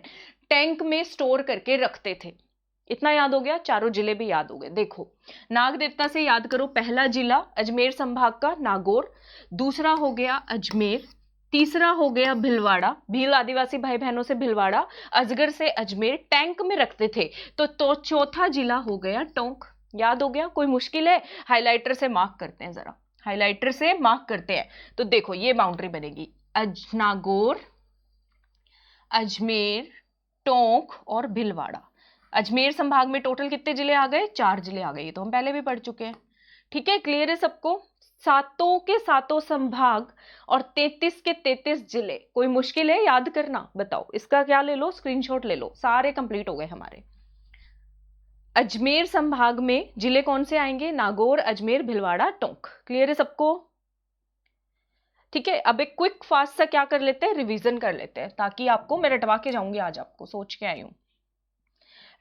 टैंक में स्टोर करके रखते थे। इतना याद हो गया, चारों जिले भी याद हो गए। देखो, नाग देवता से याद करो, पहला जिला अजमेर संभाग का नागौर, दूसरा हो गया अजमेर, तीसरा हो गया भिलवाड़ा, भील आदिवासी भाई बहनों से भिलवाड़ा, अजगर से अजमेर, टैंक में रखते थे। तो चौथा जिला हो गया टोंक। याद हो गया? कोई मुश्किल है? हाईलाइटर से मार्क करते हैं, जरा हाईलाइटर से मार्क करते हैं। तो देखो ये बाउंड्री बनेगी, नागौर, अजमेर, टोंक और भिलवाड़ा। अजमेर संभाग में टोटल कितने जिले आ गए? 4 जिले आ गए, ये तो हम पहले भी पढ़ चुके हैं। ठीक है, क्लियर है सबको? सातों के सातों संभाग और 33 के 33 जिले। कोई मुश्किल है याद करना? बताओ, इसका क्या ले लो, स्क्रीनशॉट ले लो। सारे कंप्लीट हो गए हमारे। अजमेर संभाग में जिले कौन से आएंगे? नागौर, अजमेर, भिलवाड़ा, टोंक। क्लियर है सबको? ठीक है, अब एक क्विक फास्ट सा क्या कर लेते हैं, रिवीजन कर लेते हैं, ताकि आपको मैं रटवा के जाऊंगी आज, आपको सोच के आई हूं,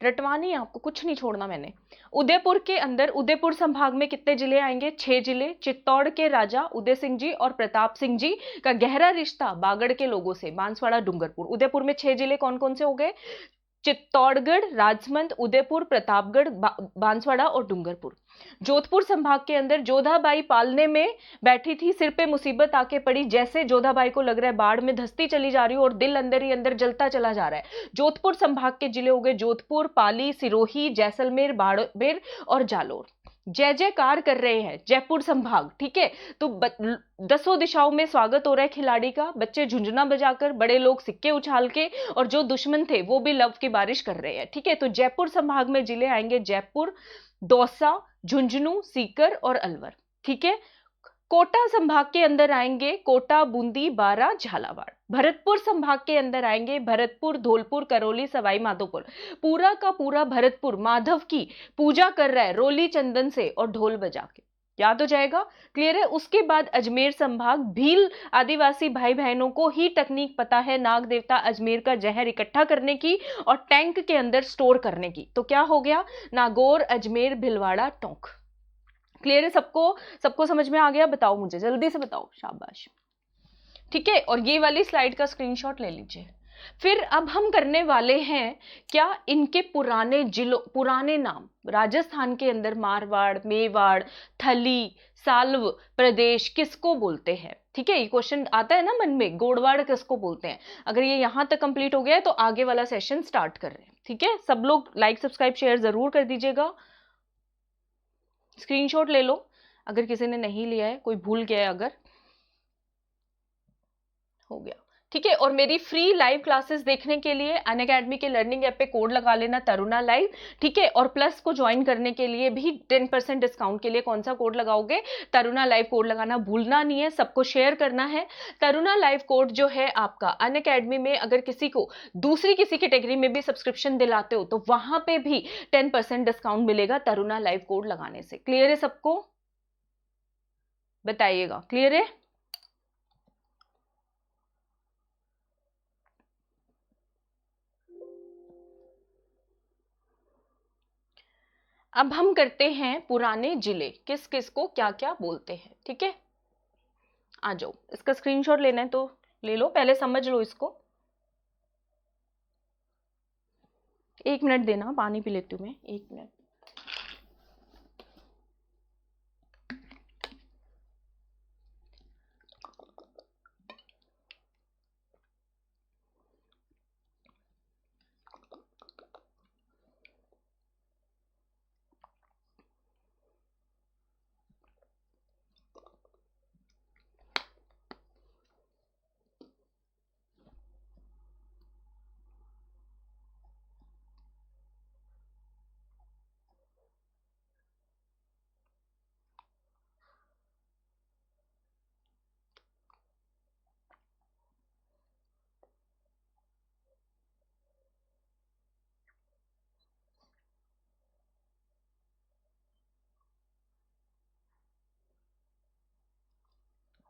रटवानी है आपको, कुछ नहीं छोड़ना मैंने। उदयपुर के अंदर, उदयपुर संभाग में कितने जिले आएंगे? 6 जिले। चित्तौड़ के राजा उदय सिंह जी और प्रताप सिंह जी का गहरा रिश्ता बागड़ के लोगों से, बांसवाड़ा, डूंगरपुर। उदयपुर में 6 जिले कौन कौन से हो गए? चित्तौड़गढ़, राजमंद, उदयपुर, प्रतापगढ़, बांसवाड़ा और डूंगरपुर। जोधपुर संभाग के अंदर जोधाबाई पालने में बैठी थी, सिर पे मुसीबत आके पड़ी। जैसे जोधाबाई को लग रहा है बाढ़ में धंसती चली जा रही हो और दिल अंदर ही अंदर जलता चला जा रहा है। जोधपुर संभाग के जिले हो गए जोधपुर, पाली, सिरोही, जैसलमेर, बाड़मेर और जालोर। जय जयकार कर रहे हैं जयपुर संभाग। ठीक है, तो 10 दिशाओं में स्वागत हो रहा है खिलाड़ी का, बच्चे झुंझुना बजाकर, बड़े लोग सिक्के उछाल के, और जो दुश्मन थे वो भी लव की बारिश कर रहे हैं। ठीक है, तो जयपुर संभाग में जिले आएंगे जयपुर, दौसा, झुंझुनू, सीकर और अलवर। ठीक है, कोटा संभाग के अंदर आएंगे कोटा, बूंदी, बारा, झालावाड़। भरतपुर संभाग के अंदर आएंगे भरतपुर, धौलपुर, करौली, सवाई माधोपुर। पूरा का पूरा भरतपुर माधव की पूजा कर रहा है रोली चंदन से और ढोल बजा के। याद हो जाएगा? क्लियर है? उसके बाद अजमेर संभाग, भील आदिवासी भाई बहनों को ही तकनीक पता है नाग देवता अजमेर का जहर इकट्ठा करने की और टैंक के अंदर स्टोर करने की। तो क्या हो गया? नागौर, अजमेर, भिलवाड़ा, टोंक। क्लियर है सबको? सबको समझ में आ गया? बताओ मुझे, जल्दी से बताओ, शाबाश। ठीक है, और ये वाली स्लाइड का स्क्रीनशॉट ले लीजिए। फिर अब हम करने वाले हैं क्या, इनके पुराने जिलों, पुराने नाम। राजस्थान के अंदर मारवाड़, मेवाड़, थली, साल्व प्रदेश किसको बोलते हैं? ठीक है, ये क्वेश्चन आता है ना मन में, गोड़वाड़ किसको बोलते हैं? अगर ये यहां तक कंप्लीट हो गया है तो आगे वाला सेशन स्टार्ट कर रहे हैं। ठीक है, सब लोग लाइक सब्सक्राइब शेयर जरूर कर दीजिएगा। स्क्रीनशॉट ले लो अगर किसी ने नहीं लिया है, कोई भूल गया है अगर। हो गया, ठीक है। और मेरी फ्री लाइव क्लासेस देखने के लिए अनअकैडमी के लर्निंग ऐप पे कोड लगा लेना तरुणा लाइव, ठीक है। और प्लस को ज्वाइन करने के लिए भी 10% डिस्काउंट के लिए कौन सा कोड लगाओगे, तरुणा लाइव कोड लगाना भूलना नहीं है, सबको शेयर करना है। तरुणा लाइव कोड जो है आपका अनअकैडमी में अगर किसी को दूसरी किसी कैटेगरी में भी सब्सक्रिप्शन दिलाते हो तो वहां पे भी 10% डिस्काउंट मिलेगा तरुणा लाइव कोड लगाने से। क्लियर है सबको, बताइएगा क्लियर है। अब हम करते हैं पुराने जिले किस किस को क्या क्या बोलते हैं, ठीक है। आ जाओ, इसका स्क्रीनशॉट लेना है तो ले लो, पहले समझ लो इसको। 1 मिनट देना, पानी पी लेती हूँ मैं, 1 मिनट।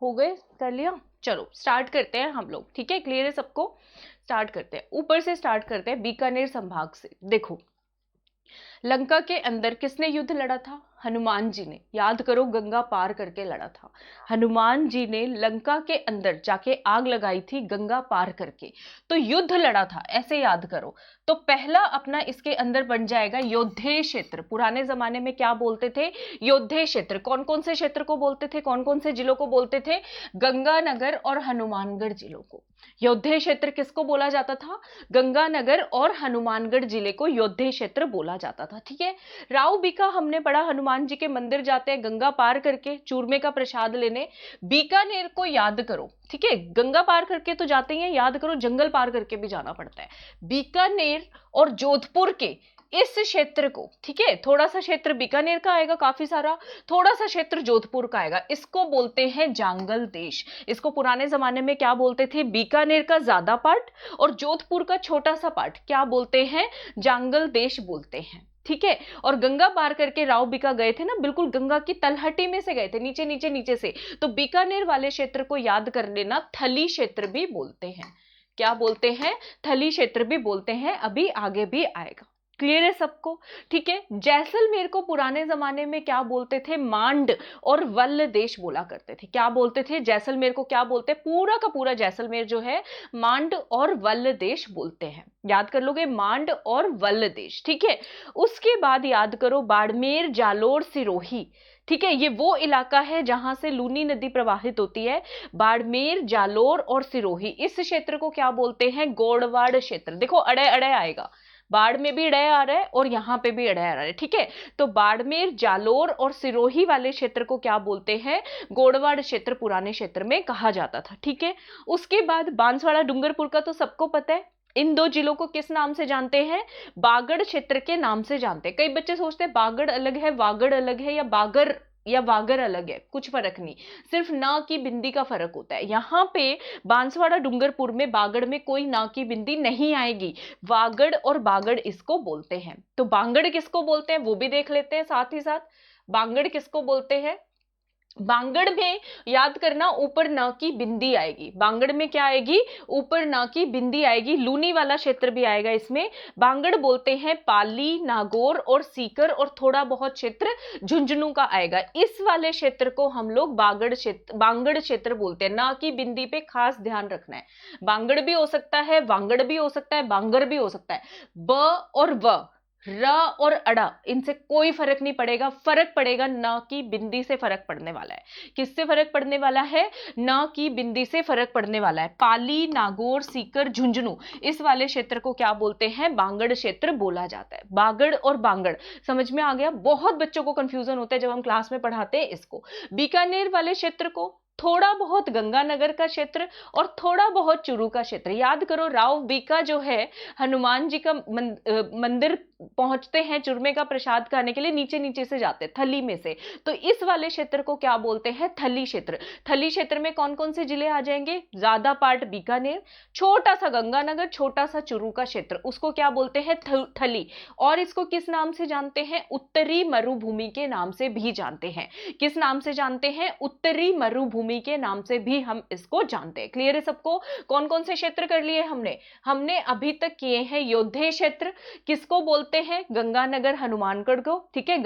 हो गए, कर लिया, चलो स्टार्ट करते हैं हम लोग, ठीक है। क्लियर है सबको, स्टार्ट करते हैं, ऊपर से स्टार्ट करते हैं, बीकानेर संभाग से। देखो, लंका के अंदर किसने युद्ध लड़ा था, हनुमान जी ने। याद करो, गंगा पार करके लड़ा था हनुमान जी ने, लंका के अंदर जाके आग लगाई थी गंगा पार करके, तो युद्ध लड़ा था, ऐसे याद करो। तो पहला अपना इसके अंदर बन जाएगा योद्धे क्षेत्र। पुराने जमाने में क्या बोलते थे, योद्धे क्षेत्र। कौन कौन से क्षेत्र को बोलते थे, कौन कौन से जिलों को बोलते थे, गंगानगर और हनुमानगढ़ जिलों को। योद्धे क्षेत्र किसको बोला जाता था, गंगानगर और हनुमानगढ़ जिले को योद्धे क्षेत्र बोला जाता था, ठीक है। राव बीका हमने पढ़ा, हनुमान जी के मंदिर जाते हैं गंगा पार करके चूरमे का प्रसाद लेने। बीकानेर को याद करो, ठीक है, गंगा पार करके तो जाते ही हैं, याद करो जंगल पार करके भी जाना पड़ता है। बीकानेर और जोधपुर के इस क्षेत्र को, ठीक है, थोड़ा सा क्षेत्र बीकानेर का आएगा, काफी सारा, थोड़ा सा क्षेत्र जोधपुर का आएगा, इसको बोलते हैं जांगल देश। इसको पुराने जमाने में क्या बोलते थे, बीकानेर का ज्यादा पार्ट और जोधपुर का छोटा सा पार्ट क्या बोलते हैं, जांगल देश बोलते हैं, ठीक है। और गंगा पार करके राव बीका गए थे ना, बिल्कुल गंगा की तलहटी में से गए थे, नीचे नीचे नीचे से, तो बीकानेर वाले क्षेत्र को याद कर लेना, थली क्षेत्र भी बोलते हैं। क्या बोलते हैं, थली क्षेत्र भी बोलते हैं, अभी आगे भी आएगा। क्लियर है सबको, ठीक है। जैसलमेर को पुराने जमाने में क्या बोलते थे, मांड और वल्ल देश बोला करते थे। क्या बोलते थे, जैसलमेर को क्या बोलते, पूरा का पूरा जैसलमेर जो है मांड और वल्ल देश बोलते हैं। याद कर लोगे, मांड और वल्ल देश, ठीक है। उसके बाद याद करो बाड़मेर, जालोर, सिरोही, ठीक है, ये वो इलाका है जहां से लूनी नदी प्रवाहित होती है। बाड़मेर, जालोर और सिरोही, इस क्षेत्र को क्या बोलते हैं, गोड़वाड़ क्षेत्र। देखो अड़े अड़े आएगा, बाढ़ में भी अड़े आ रहा है और यहाँ पे भी अड़े आ रहा है, ठीक है। तो बाड़मेर, जालोर और सिरोही वाले क्षेत्र को क्या बोलते हैं, गोड़वाड़ क्षेत्र पुराने क्षेत्र में कहा जाता था, ठीक है। उसके बाद बांसवाड़ा, डूंगरपुर का तो सबको पता है। इन दो जिलों को किस नाम से जानते हैं, बागड़ क्षेत्र के नाम से जानते हैं। कई बच्चे सोचते हैं बागड़ अलग है, वागड़ अलग है, या बागर या वागर अलग है, कुछ फर्क नहीं, सिर्फ ना की बिंदी का फर्क होता है। यहाँ पे बांसवाड़ा डूंगरपुर में बागड़ में कोई ना की बिंदी नहीं आएगी, वागड़ और बागड़ इसको बोलते हैं। तो बांगड़ किसको बोलते हैं वो भी देख लेते हैं साथ ही साथ। बांगड़ किसको बोलते हैं, बांगड़ में याद करना ऊपर ना की बिंदी आएगी, बांगड़ में क्या आएगी, ऊपर ना की बिंदी आएगी, लूनी वाला क्षेत्र भी आएगा इसमें। बांगड़ बोलते हैं पाली, नागौर और सीकर, और थोड़ा बहुत क्षेत्र झुंझुनू का आएगा। इस वाले क्षेत्र को हम लोग बांगड़ क्षेत्र बोलते हैं। ना की बिंदी पे खास ध्यान रखना है, बांगड़ भी हो सकता है, वांगड़ भी हो सकता है, बांगर भी हो सकता है। ब और व र और अड़ा, इनसे कोई फर्क नहीं पड़ेगा, फर्क पड़ेगा ना कि बिंदी से फर्क पड़ने वाला है। किससे फर्क पड़ने वाला है? ना कि बिंदी से फर्क पड़ने वाला है। पाली, नागौर, सीकर, झुंझुनू, इस वाले क्षेत्र को क्या बोलते हैं? बांगड़ क्षेत्र बोला जाता है। बागड़ और बांगड़ समझ में आ गया? बहुत बच्चों को कंफ्यूजन होता है जब हम क्लास में पढ़ाते हैं इसको। बीकानेर वाले क्षेत्र को थोड़ा बहुत गंगानगर का क्षेत्र और थोड़ा बहुत चूरू का क्षेत्र। याद करो, राव बीका जो है, हनुमान जी का मंदिर पहुंचते हैं चूरमे का प्रसाद खाने के लिए, नीचे नीचे से जाते हैं थली में से, तो इस वाले क्षेत्र को क्या बोलते हैं? थली क्षेत्र। थली क्षेत्र में कौन कौन से जिले आ जाएंगे? ज्यादा पार्ट बीकानेर, छोटा सा गंगानगर, छोटा सा चूरू का क्षेत्र, उसको क्या बोलते हैं? थली। और इसको किस नाम से जानते हैं? उत्तरी मरुभूमि के नाम से भी जानते हैं। किस नाम से जानते हैं? उत्तरी मरुभूमि के नाम से भी हम इसको जानते हैं। क्लियर है सबको? कौन कौन से क्षेत्र कर लिए हमने अभी तक किए हैं योद्धे क्षेत्र। किसको बोलते हैं? गंगानगर, हनुमानगढ़ को। ठीक है,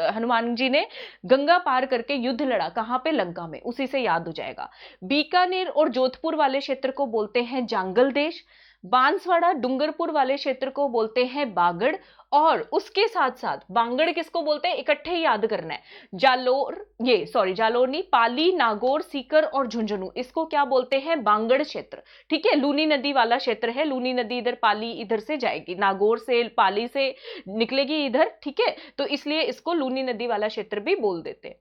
हनुमान जी ने गंगा पार करके युद्ध लड़ा, कहां पे? लंका में, उसी से याद हो जाएगा। बीकानेर और जोधपुर वाले क्षेत्र को बोलते हैं जांगल देश। बांसवाड़ा, डूंगरपुर वाले क्षेत्र को बोलते हैं बागड़। और उसके साथ साथ बांगड़ किसको बोलते हैं? इकट्ठे ही याद करना है। जालोर नहीं, पाली, नागौर, सीकर और झुंझुनू, इसको क्या बोलते हैं? बांगड़ क्षेत्र। ठीक है, लूनी नदी वाला क्षेत्र है। लूनी नदी इधर, पाली इधर से जाएगी, नागौर से, पाली से निकलेगी इधर। ठीक है, तो इसलिए इसको लूनी नदी वाला क्षेत्र भी बोल देते हैं।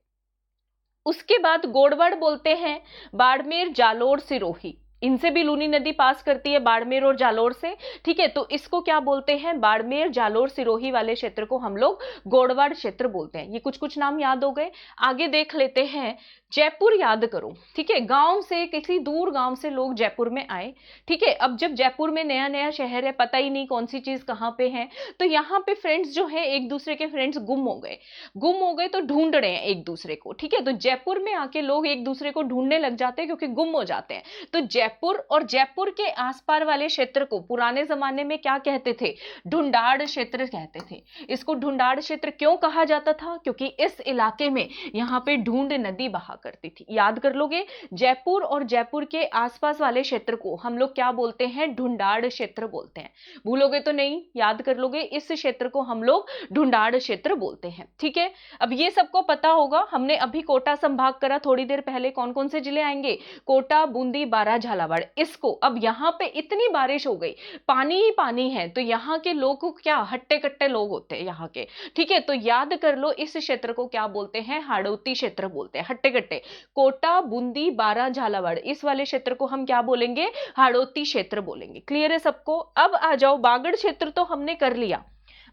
उसके बाद गोड़वाड़ बोलते हैं बाड़मेर, जालोर, सिरोही, इनसे भी लूनी नदी पास करती है, बाड़मेर और जालोर से। ठीक है, तो इसको क्या बोलते हैं? बाड़मेर, जालोर, सिरोही वाले क्षेत्र को हम लोग गोड़वाड़ क्षेत्र बोलते हैं। ये कुछ कुछ नाम याद हो गए। आगे देख लेते हैं। जयपुर याद करो। ठीक है, गांव से, किसी दूर गांव से लोग जयपुर में आए। ठीक है, अब जब जयपुर में नया नया शहर है, पता ही नहीं कौन सी चीज कहाँ पे है, तो यहाँ पे फ्रेंड्स जो है, एक दूसरे के फ्रेंड्स गुम हो गए तो ढूंढ रहे हैं एक दूसरे को। ठीक है, तो जयपुर में आके लोग एक दूसरे को ढूंढने लग जाते हैं क्योंकि गुम हो जाते हैं। तो जयपुर और जयपुर के आसपास वाले क्षेत्र को पुराने जमाने में क्या कहते थे? ढूंढाड़ क्षेत्र कहते थे। इसको ढूंढाड़ क्षेत्र क्यों कहा जाता था? क्योंकि इस इलाके में यहाँ पे ढूंढ नदी बहा करती थी। याद कर लोगे, जयपुर और जयपुर के आसपास वाले क्षेत्र को हम लोग क्या बोलते हैं? ढूंढाड़ क्षेत्र बोलते हैं। भूलोगे तो नहीं, याद कर लोगे, इस क्षेत्र को हम लोग ढूंढाड़ क्षेत्र बोलते हैं। ठीक है, अब ये सबको पता होगा। हमने अभी कोटा संभाग करा थोड़ी देर पहले, कौन कौन से जिले आएंगे? कोटा, बूंदी, बारां, झालावाड़। इसको अब यहाँ पे इतनी बारिश हो गई, पानी ही पानी है, तो यहाँ के लोग क्या हट्टे कट्टे लोग होते हैं यहाँ के। ठीक है, तो याद कर लो, इस क्षेत्र को क्या बोलते हैं? हाड़ौती क्षेत्र बोलते हैं, हट्टे कट्टे। कोटा, बूंदी, बारां, झालावाड़, इस वाले क्षेत्र को हम क्या बोलेंगे? हाड़ौती क्षेत्र बोलेंगे। क्लियर है सबको? अब आ जाओ, बागड़ क्षेत्र तो हमने कर लिया।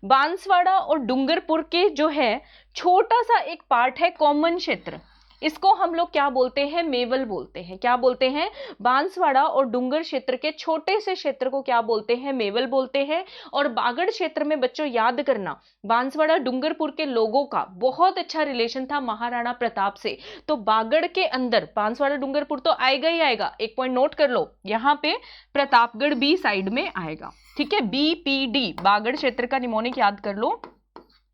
बांसवाड़ा और डूंगरपुर के जो है छोटा सा एक पार्ट है कॉमन क्षेत्र, इसको हम लोग क्या बोलते हैं? मेवल बोलते हैं। क्या बोलते हैं? बांसवाड़ा और डूंगर क्षेत्र के छोटे से क्षेत्र को क्या बोलते हैं? मेवल बोलते हैं। और बागड़ क्षेत्र में बच्चों याद करना, बांसवाड़ा डूंगरपुर के लोगों का बहुत अच्छा रिलेशन था महाराणा प्रताप से, तो बागड़ के अंदर बांसवाड़ा डूंगरपुर तो आएगा ही आएगा। एक पॉइंट नोट कर लो, यहाँ पे प्रतापगढ़ भी साइड में आएगा। ठीक है, BPD, बागड़ क्षेत्र का निमोनिक याद कर लो,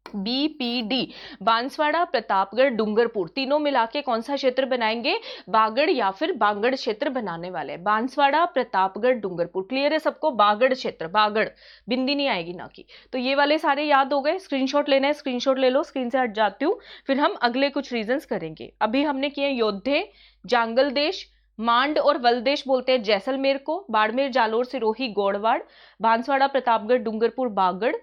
BPD, बांसवाड़ा, प्रतापगढ़, डूंगरपुर, तीनों मिलाके कौन सा क्षेत्र बनाएंगे? बागड़ या फिर बांगड़ क्षेत्र बनाने वाले हैं। बांसवाड़ा, प्रतापगढ़, डूंगरपुर। क्लियर है सबको? बागड़ क्षेत्र, बागड़ बिंदी नहीं आएगी ना की। तो ये वाले सारे याद हो गए। स्क्रीनशॉट लेना है, स्क्रीनशॉट ले लो, स्क्रीन से हट जाती हूँ, फिर हम अगले कुछ रीजंस करेंगे। अभी हमने किए योद्धे, जांगल देश, मांड और वलदेश बोलते हैं जैसलमेर को, बाड़मेर, जालोर, सिरोही, गोड़वाड़, बांसवाड़ा, प्रतापगढ़, डूंगरपुर, बागड़,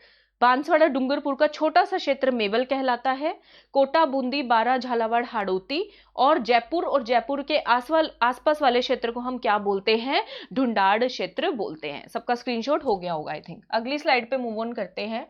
बांसवाड़ा डूंगरपुर का छोटा सा क्षेत्र मेवल कहलाता है। कोटा, बूंदी, बारां, झालावाड़, हाड़ौती, और जयपुर के आसपास वाले क्षेत्र को हम क्या बोलते हैं? ढूंढाड़ क्षेत्र बोलते हैं। सबका स्क्रीनशॉट हो गया होगा आई थिंक। अगली स्लाइड पे मूव ऑन करते हैं।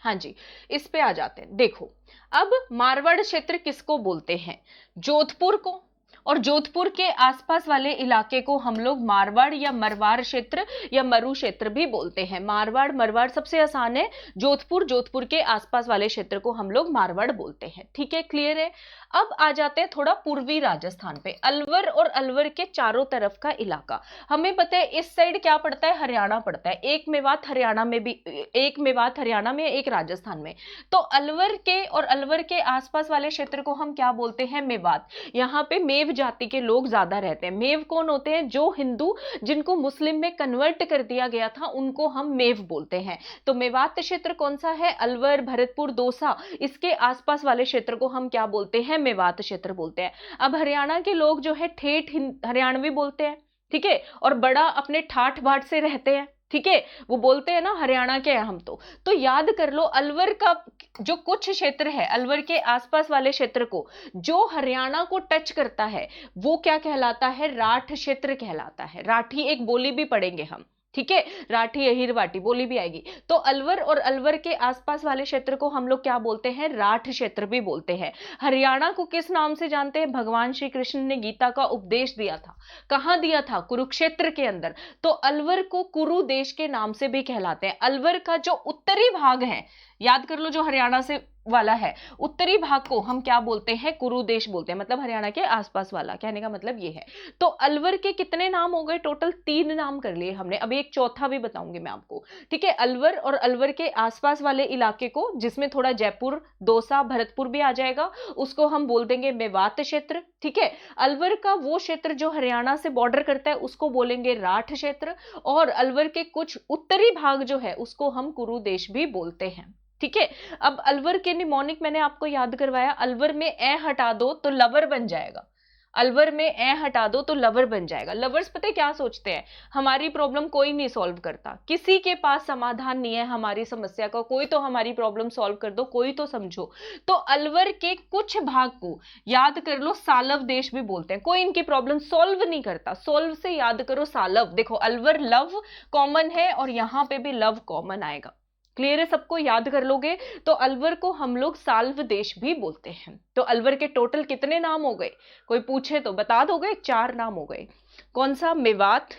हाँ जी, इस पे आ जाते हैं। देखो, अब मारवाड़ क्षेत्र किसको बोलते हैं? जोधपुर को, और जोधपुर के आसपास वाले इलाके को हम लोग मारवाड़ या मरवाड़ क्षेत्र या मरु क्षेत्र भी बोलते हैं। मारवाड़, मरवाड़ सबसे आसान है। जोधपुर के आसपास वाले क्षेत्र को हम लोग मारवाड़ बोलते हैं। ठीक है, क्लियर है? अब आ जाते हैं थोड़ा पूर्वी राजस्थान पे, अलवर और अलवर के चारों तरफ का इलाका। हमें पता है इस साइड क्या पड़ता है? हरियाणा पड़ता है। एक मेवात हरियाणा में भी, एक मेवात हरियाणा में, एक राजस्थान में। तो अलवर के और अलवर के आसपास वाले क्षेत्र को हम क्या बोलते हैं? मेवात। यहाँ पे मेव जाति के लोग ज्यादा रहते हैं। मेव कौन होते हैं? जो हिंदू जिनको मुस्लिम में कन्वर्ट कर दिया गया था उनको हम मेव बोलते हैं। तो मेवात क्षेत्र कौन सा है? अलवर, भरतपुर, दौसा, इसके आसपास वाले क्षेत्र को हम क्या बोलते हैं? मेवात क्षेत्र बोलते हैं। अब हरियाणा के लोग जो है ठेठ हरियाणवी बोलते हैं, ठीक है, और बड़ा अपने ठाठ बाट से रहते हैं, ठीक है, वो बोलते हैं ना हरियाणा के हैं हम। तो याद कर लो अलवर का जो कुछ क्षेत्र है, अलवर के आसपास वाले क्षेत्र को जो हरियाणा को टच करता है वो क्या कहलाता है? राठ क्षेत्र कहलाता है। राठी एक बोली भी पढ़ेंगे हम, ठीक है, राठी अहिरवाटी बोली भी आएगी। तो अलवर और अलवर के आसपास वाले क्षेत्र को हम लोग क्या बोलते हैं? राठ क्षेत्र भी बोलते हैं। हरियाणा को किस नाम से जानते हैं? भगवान श्री कृष्ण ने गीता का उपदेश दिया था, कहां दिया था? कुरुक्षेत्र के अंदर। तो अलवर को कुरु देश के नाम से भी कहलाते हैं। अलवर का जो उत्तरी भाग है, याद कर लो, जो हरियाणा से वाला है, उत्तरी भाग को हम क्या बोलते हैं? कुरु देश बोलते हैं, मतलब हरियाणा के आसपास वाला, कहने का मतलब ये है। तो अलवर के कितने नाम हो गए? टोटल 3 नाम कर लिए हमने। अभी एक चौथा भी बताऊंगी मैं आपको, ठीक है। अलवर और अलवर के आसपास वाले इलाके को, जिसमें थोड़ा जयपुर, दौसा, भरतपुर भी आ जाएगा, उसको हम बोल देंगे मेवात क्षेत्र, ठीक है। अलवर का वो क्षेत्र जो हरियाणा से बॉर्डर करता है उसको बोलेंगे राठ क्षेत्र, और अलवर के कुछ उत्तरी भाग जो है उसको हम कुरु देश भी बोलते हैं, ठीक है। अब अलवर के निमोनिक मैंने आपको याद करवाया, अलवर में ए हटा दो तो लवर बन जाएगा। अलवर में ए हटा दो तो लवर बन जाएगा। लवर्स पता है क्या सोचते हैं? हमारी प्रॉब्लम कोई नहीं सॉल्व करता, किसी के पास समाधान नहीं है हमारी समस्या का, कोई तो हमारी प्रॉब्लम सॉल्व कर दो, कोई तो समझो। तो अलवर के कुछ भाग को याद कर लो सालव देश भी बोलते हैं। कोई इनकी प्रॉब्लम सॉल्व नहीं करता, सॉल्व से याद करो सालव। देखो अलवर लव कॉमन है और यहां पे भी लव कॉमन आएगा। क्लियर है सबको? याद कर लोगे तो अलवर को हम लोग साल्व देश भी बोलते हैं। तो अलवर के टोटल कितने नाम हो गए? कोई पूछे तो बता दोगे? 4 नाम हो गए। कौन सा? मेवात,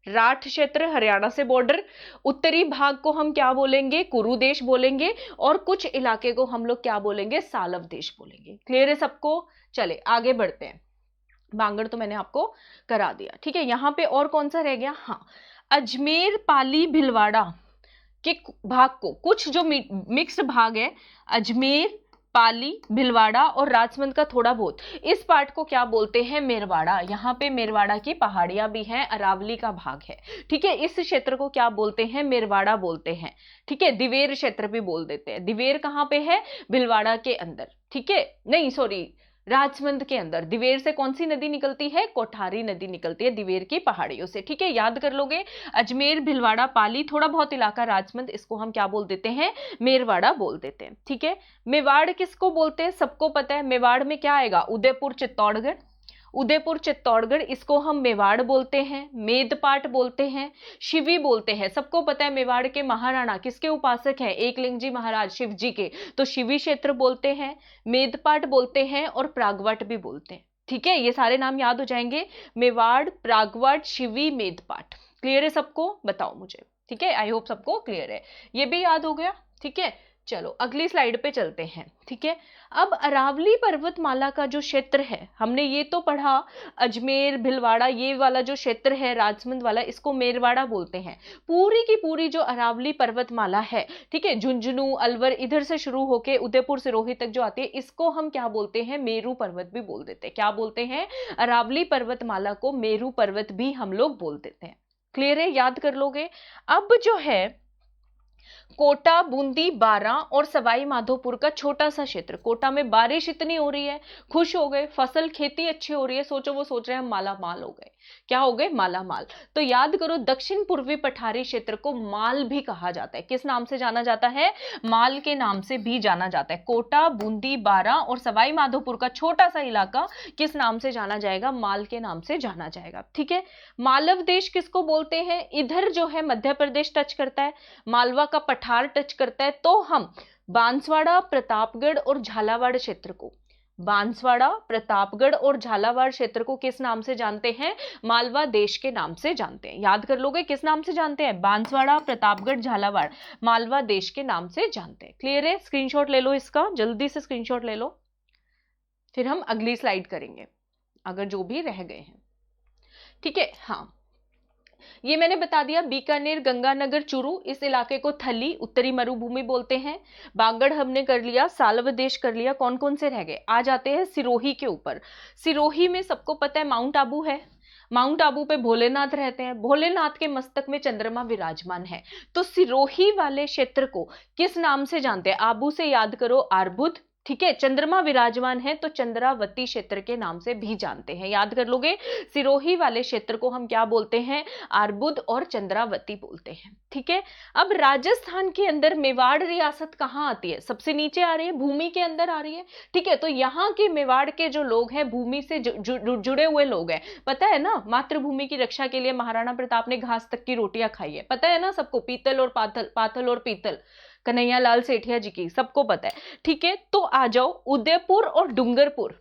राठ क्षेत्र हरियाणा से बॉर्डर, उत्तरी भाग को हम क्या बोलेंगे? कुरु देश बोलेंगे, और कुछ इलाके को हम लोग क्या बोलेंगे? सालव देश बोलेंगे। क्लियर है सबको? चले आगे बढ़ते हैं। बांगड़ तो मैंने आपको करा दिया, ठीक है। यहां पे और कौन सा रह गया? हाँ, अजमेर, पाली, भिलवाड़ा के भाग को, कुछ जो मिक्स्ड भाग है, अजमेर, पाली, भिलवाड़ा और राजसमंद का थोड़ा बहुत, इस पार्ट को क्या बोलते हैं? मेरवाड़ा। यहाँ पे मेरवाड़ा की पहाड़ियां भी हैं, अरावली का भाग है, ठीक है। इस क्षेत्र को क्या बोलते हैं? मेरवाड़ा बोलते हैं, ठीक है। दिवेर क्षेत्र भी बोल देते हैं। दिवेर कहाँ पे है? भिलवाड़ा के अंदर, ठीक है, नहीं सॉरी, राजसमंद के अंदर। दिवेर से कौन सी नदी निकलती है? कोठारी नदी निकलती है दिवेर की पहाड़ियों से, ठीक है। याद कर लोगे, अजमेर, भिलवाड़ा, पाली, थोड़ा बहुत इलाका राजसमंद, इसको हम क्या बोल देते हैं? मेरवाड़ा बोल देते हैं, ठीक है। मेवाड़ किसको बोलते हैं? सबको पता है। मेवाड़ में क्या आएगा? उदयपुर, चित्तौड़गढ़। उदयपुर, चित्तौड़गढ़, इसको हम मेवाड़ बोलते हैं, मेदपाट बोलते हैं, शिवी बोलते हैं। सबको पता है मेवाड़ के महाराणा किसके उपासक हैं? एकलिंग जी महाराज, शिव जी के। तो शिवी क्षेत्र बोलते हैं, मेदपाट बोलते हैं और प्रागवट भी बोलते हैं, ठीक है। ये सारे नाम याद हो जाएंगे, मेवाड़, प्रागवट, शिवी, मेदपाट। क्लियर है सबको? बताओ मुझे, ठीक है। आई होप सबको क्लियर है, ये भी याद हो गया, ठीक है। चलो अगली स्लाइड पे चलते हैं, ठीक है। अब अरावली पर्वतमाला का जो क्षेत्र है, हमने ये तो पढ़ा, अजमेर, भिलवाड़ा, ये वाला जो क्षेत्र है राजसमंद वाला, इसको मेरवाड़ा बोलते हैं। पूरी की पूरी जो अरावली पर्वतमाला है, ठीक है, झुंझुनू, अलवर, इधर से शुरू होके उदयपुर, सिरोही तक जो आती है, इसको हम क्या बोलते हैं? मेरू पर्वत भी बोल देते हैं। क्या बोलते हैं? अरावली पर्वतमाला को मेरू पर्वत भी हम लोग बोल देते हैं। क्लियर है? याद कर लोगे। अब जो है कोटा, बूंदी, बारां और सवाई माधोपुर का छोटा सा क्षेत्र। कोटा में बारिश इतनी हो रही है, खुश हो गए, फसल खेती अच्छी हो रही है, सोचो वो सोच रहे हैं हम माला माल हो गए। क्या हो गए? माला माल। तो याद करो, दक्षिण पूर्वी पठारी क्षेत्र को माल भी कहा जाता है। किस नाम से जाना जाता है? माल के नाम से भी जाना जाता है। कोटा, बूंदी, बारां और सवाई माधोपुर का छोटा सा इलाका किस नाम से जाना जाएगा? माल के नाम से जाना जाएगा, ठीक है। मालव देश किसको बोलते हैं? इधर जो है मध्य प्रदेश टच करता है, मालवा का पठार टच करता है, तो हम बांसवाड़ा, प्रतापगढ़ और झालावाड़ क्षेत्र को, बांसवाड़ा, प्रतापगढ़ और झालावाड़ क्षेत्र को किस नाम से जानते हैं? मालवा देश के नाम से जानते हैं। याद कर लोगे किस नाम से जानते हैं? बांसवाड़ा, प्रतापगढ़, झालावाड़, मालवा देश के नाम से जानते हैं। क्लियर है? स्क्रीनशॉट ले लो इसका, जल्दी से स्क्रीनशॉट ले लो, फिर हम अगली स्लाइड करेंगे अगर जो भी रह गए हैं, ठीक है। हाँ, ये मैंने बता दिया। बीकानेर, गंगानगर, चूरू, इस इलाके को थली उत्तरी मरुभूमि बोलते हैं। बागड़ हमने कर लिया, सालवदेश कर लिया, कौन कौन से रह गए? आ जाते हैं सिरोही के ऊपर। सिरोही में सबको पता है माउंट आबू है। माउंट आबू पे भोलेनाथ रहते हैं, भोलेनाथ के मस्तक में चंद्रमा विराजमान है। तो सिरोही वाले क्षेत्र को किस नाम से जानते हैं? आबू से याद करो आर्बुद, ठीक है। चंद्रमा विराजमान है तो चंद्रावती क्षेत्र के नाम से भी जानते हैं, याद कर लोगे। सिरोही वाले क्षेत्र को हम क्या बोलते हैं? आर्बुद और चंद्रावती बोलते हैं, ठीक है। अब राजस्थान के अंदर मेवाड़ रियासत कहाँ आती है? सबसे नीचे आ रही है, भूमि के अंदर आ रही है, ठीक है। तो यहाँ के मेवाड़ के जो लोग हैं भूमि से जुड़े हुए लोग हैं। पता है ना, मातृभूमि की रक्षा के लिए महाराणा प्रताप ने घास तक की रोटियां खाई है, पता है ना सबको। पीतल और पाथल, पाथल और पीतल, कन्हैया लाल सेठिया जी की, सबको पता है, ठीक है। तो आ जाओ उदयपुर और डूंगरपुर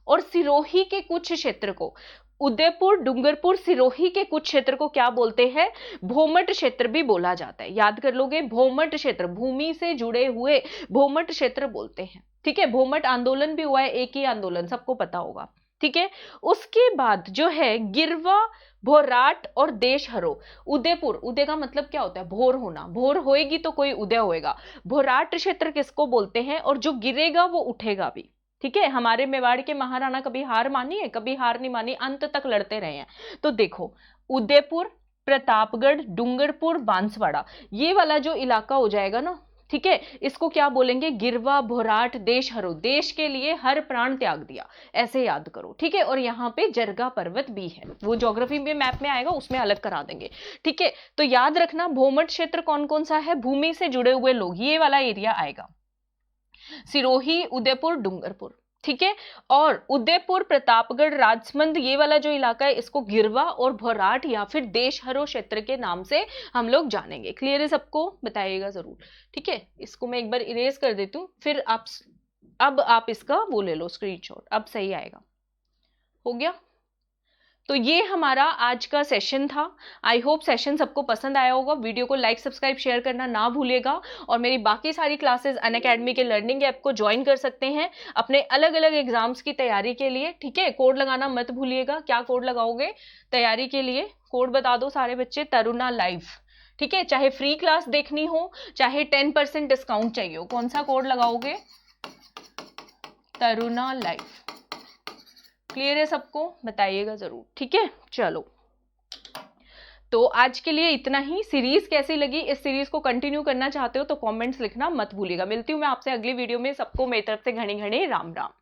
और सिरोही के कुछ क्षेत्र को, उदयपुर, डूंगरपुर, सिरोही के कुछ क्षेत्र को क्या बोलते हैं? भोमट क्षेत्र भी बोला जाता है, याद कर लोगे। भोमट क्षेत्र, भूमि से जुड़े हुए भोमट क्षेत्र बोलते हैं, ठीक है। भोमट आंदोलन भी हुआ है, एक ही आंदोलन, सबको पता होगा, ठीक है। उसके बाद जो है गिरवा, भोराट और देशहरो। उदयपुर, उदय का मतलब क्या होता है? भोर होना, भोर होएगी तो कोई उदय होएगा। भोराट क्षेत्र किसको बोलते हैं? और जो गिरेगा वो उठेगा भी, ठीक है। हमारे मेवाड़ के महाराणा कभी हार मानी है? कभी हार नहीं मानी, अंत तक लड़ते रहे हैं। तो देखो, उदयपुर, प्रतापगढ़, डूंगरपुर, बांसवाड़ा, ये वाला जो इलाका हो जाएगा ना, ठीक है, इसको क्या बोलेंगे? गिरवा, भोराट, देशहरो, देश के लिए हर प्राण त्याग दिया, ऐसे याद करो, ठीक है। और यहाँ पे जरगा पर्वत भी है, वो ज्योग्राफी में मैप में आएगा, उसमें अलग करा देंगे, ठीक है। तो याद रखना, भोमट क्षेत्र कौन कौन सा है? भूमि से जुड़े हुए लोग, ये वाला एरिया आएगा। सिरोही, उदयपुर, डूंगरपुर, ठीक है। और उदयपुर, प्रतापगढ़, राजसमंद, ये वाला जो इलाका है इसको गिरवा और भोराट या फिर देशहरो क्षेत्र के नाम से हम लोग जानेंगे। क्लियर है सबको? बताइएगा जरूर, ठीक है। इसको मैं एक बार इरेज कर देती हूँ, फिर अब आप इसका वो ले लो स्क्रीनशॉट, अब सही आएगा। हो गया? तो ये हमारा आज का सेशन था। आई होप सेशन सबको पसंद आया होगा। वीडियो को लाइक, सब्सक्राइब, शेयर करना ना भूलिएगा। और मेरी बाकी सारी क्लासेस अनअकैडमी के लर्निंग ऐप को ज्वाइन कर सकते हैं अपने अलग अलग एग्जाम्स की तैयारी के लिए, ठीक है। कोड लगाना मत भूलिएगा। क्या कोड लगाओगे तैयारी के लिए? कोड बता दो सारे बच्चे, तरुणा लाइव, ठीक है। चाहे फ्री क्लास देखनी हो, चाहे 10% डिस्काउंट चाहिए हो, कौन सा कोड लगाओगे? तरुणा लाइव। क्लियर है सबको? बताइएगा जरूर, ठीक है। चलो, तो आज के लिए इतना ही। सीरीज कैसी लगी? इस सीरीज को कंटिन्यू करना चाहते हो तो कमेंट्स लिखना मत भूलिएगा। मिलती हूँ मैं आपसे अगली वीडियो में। सबको मेरी तरफ से घनी घनी राम राम।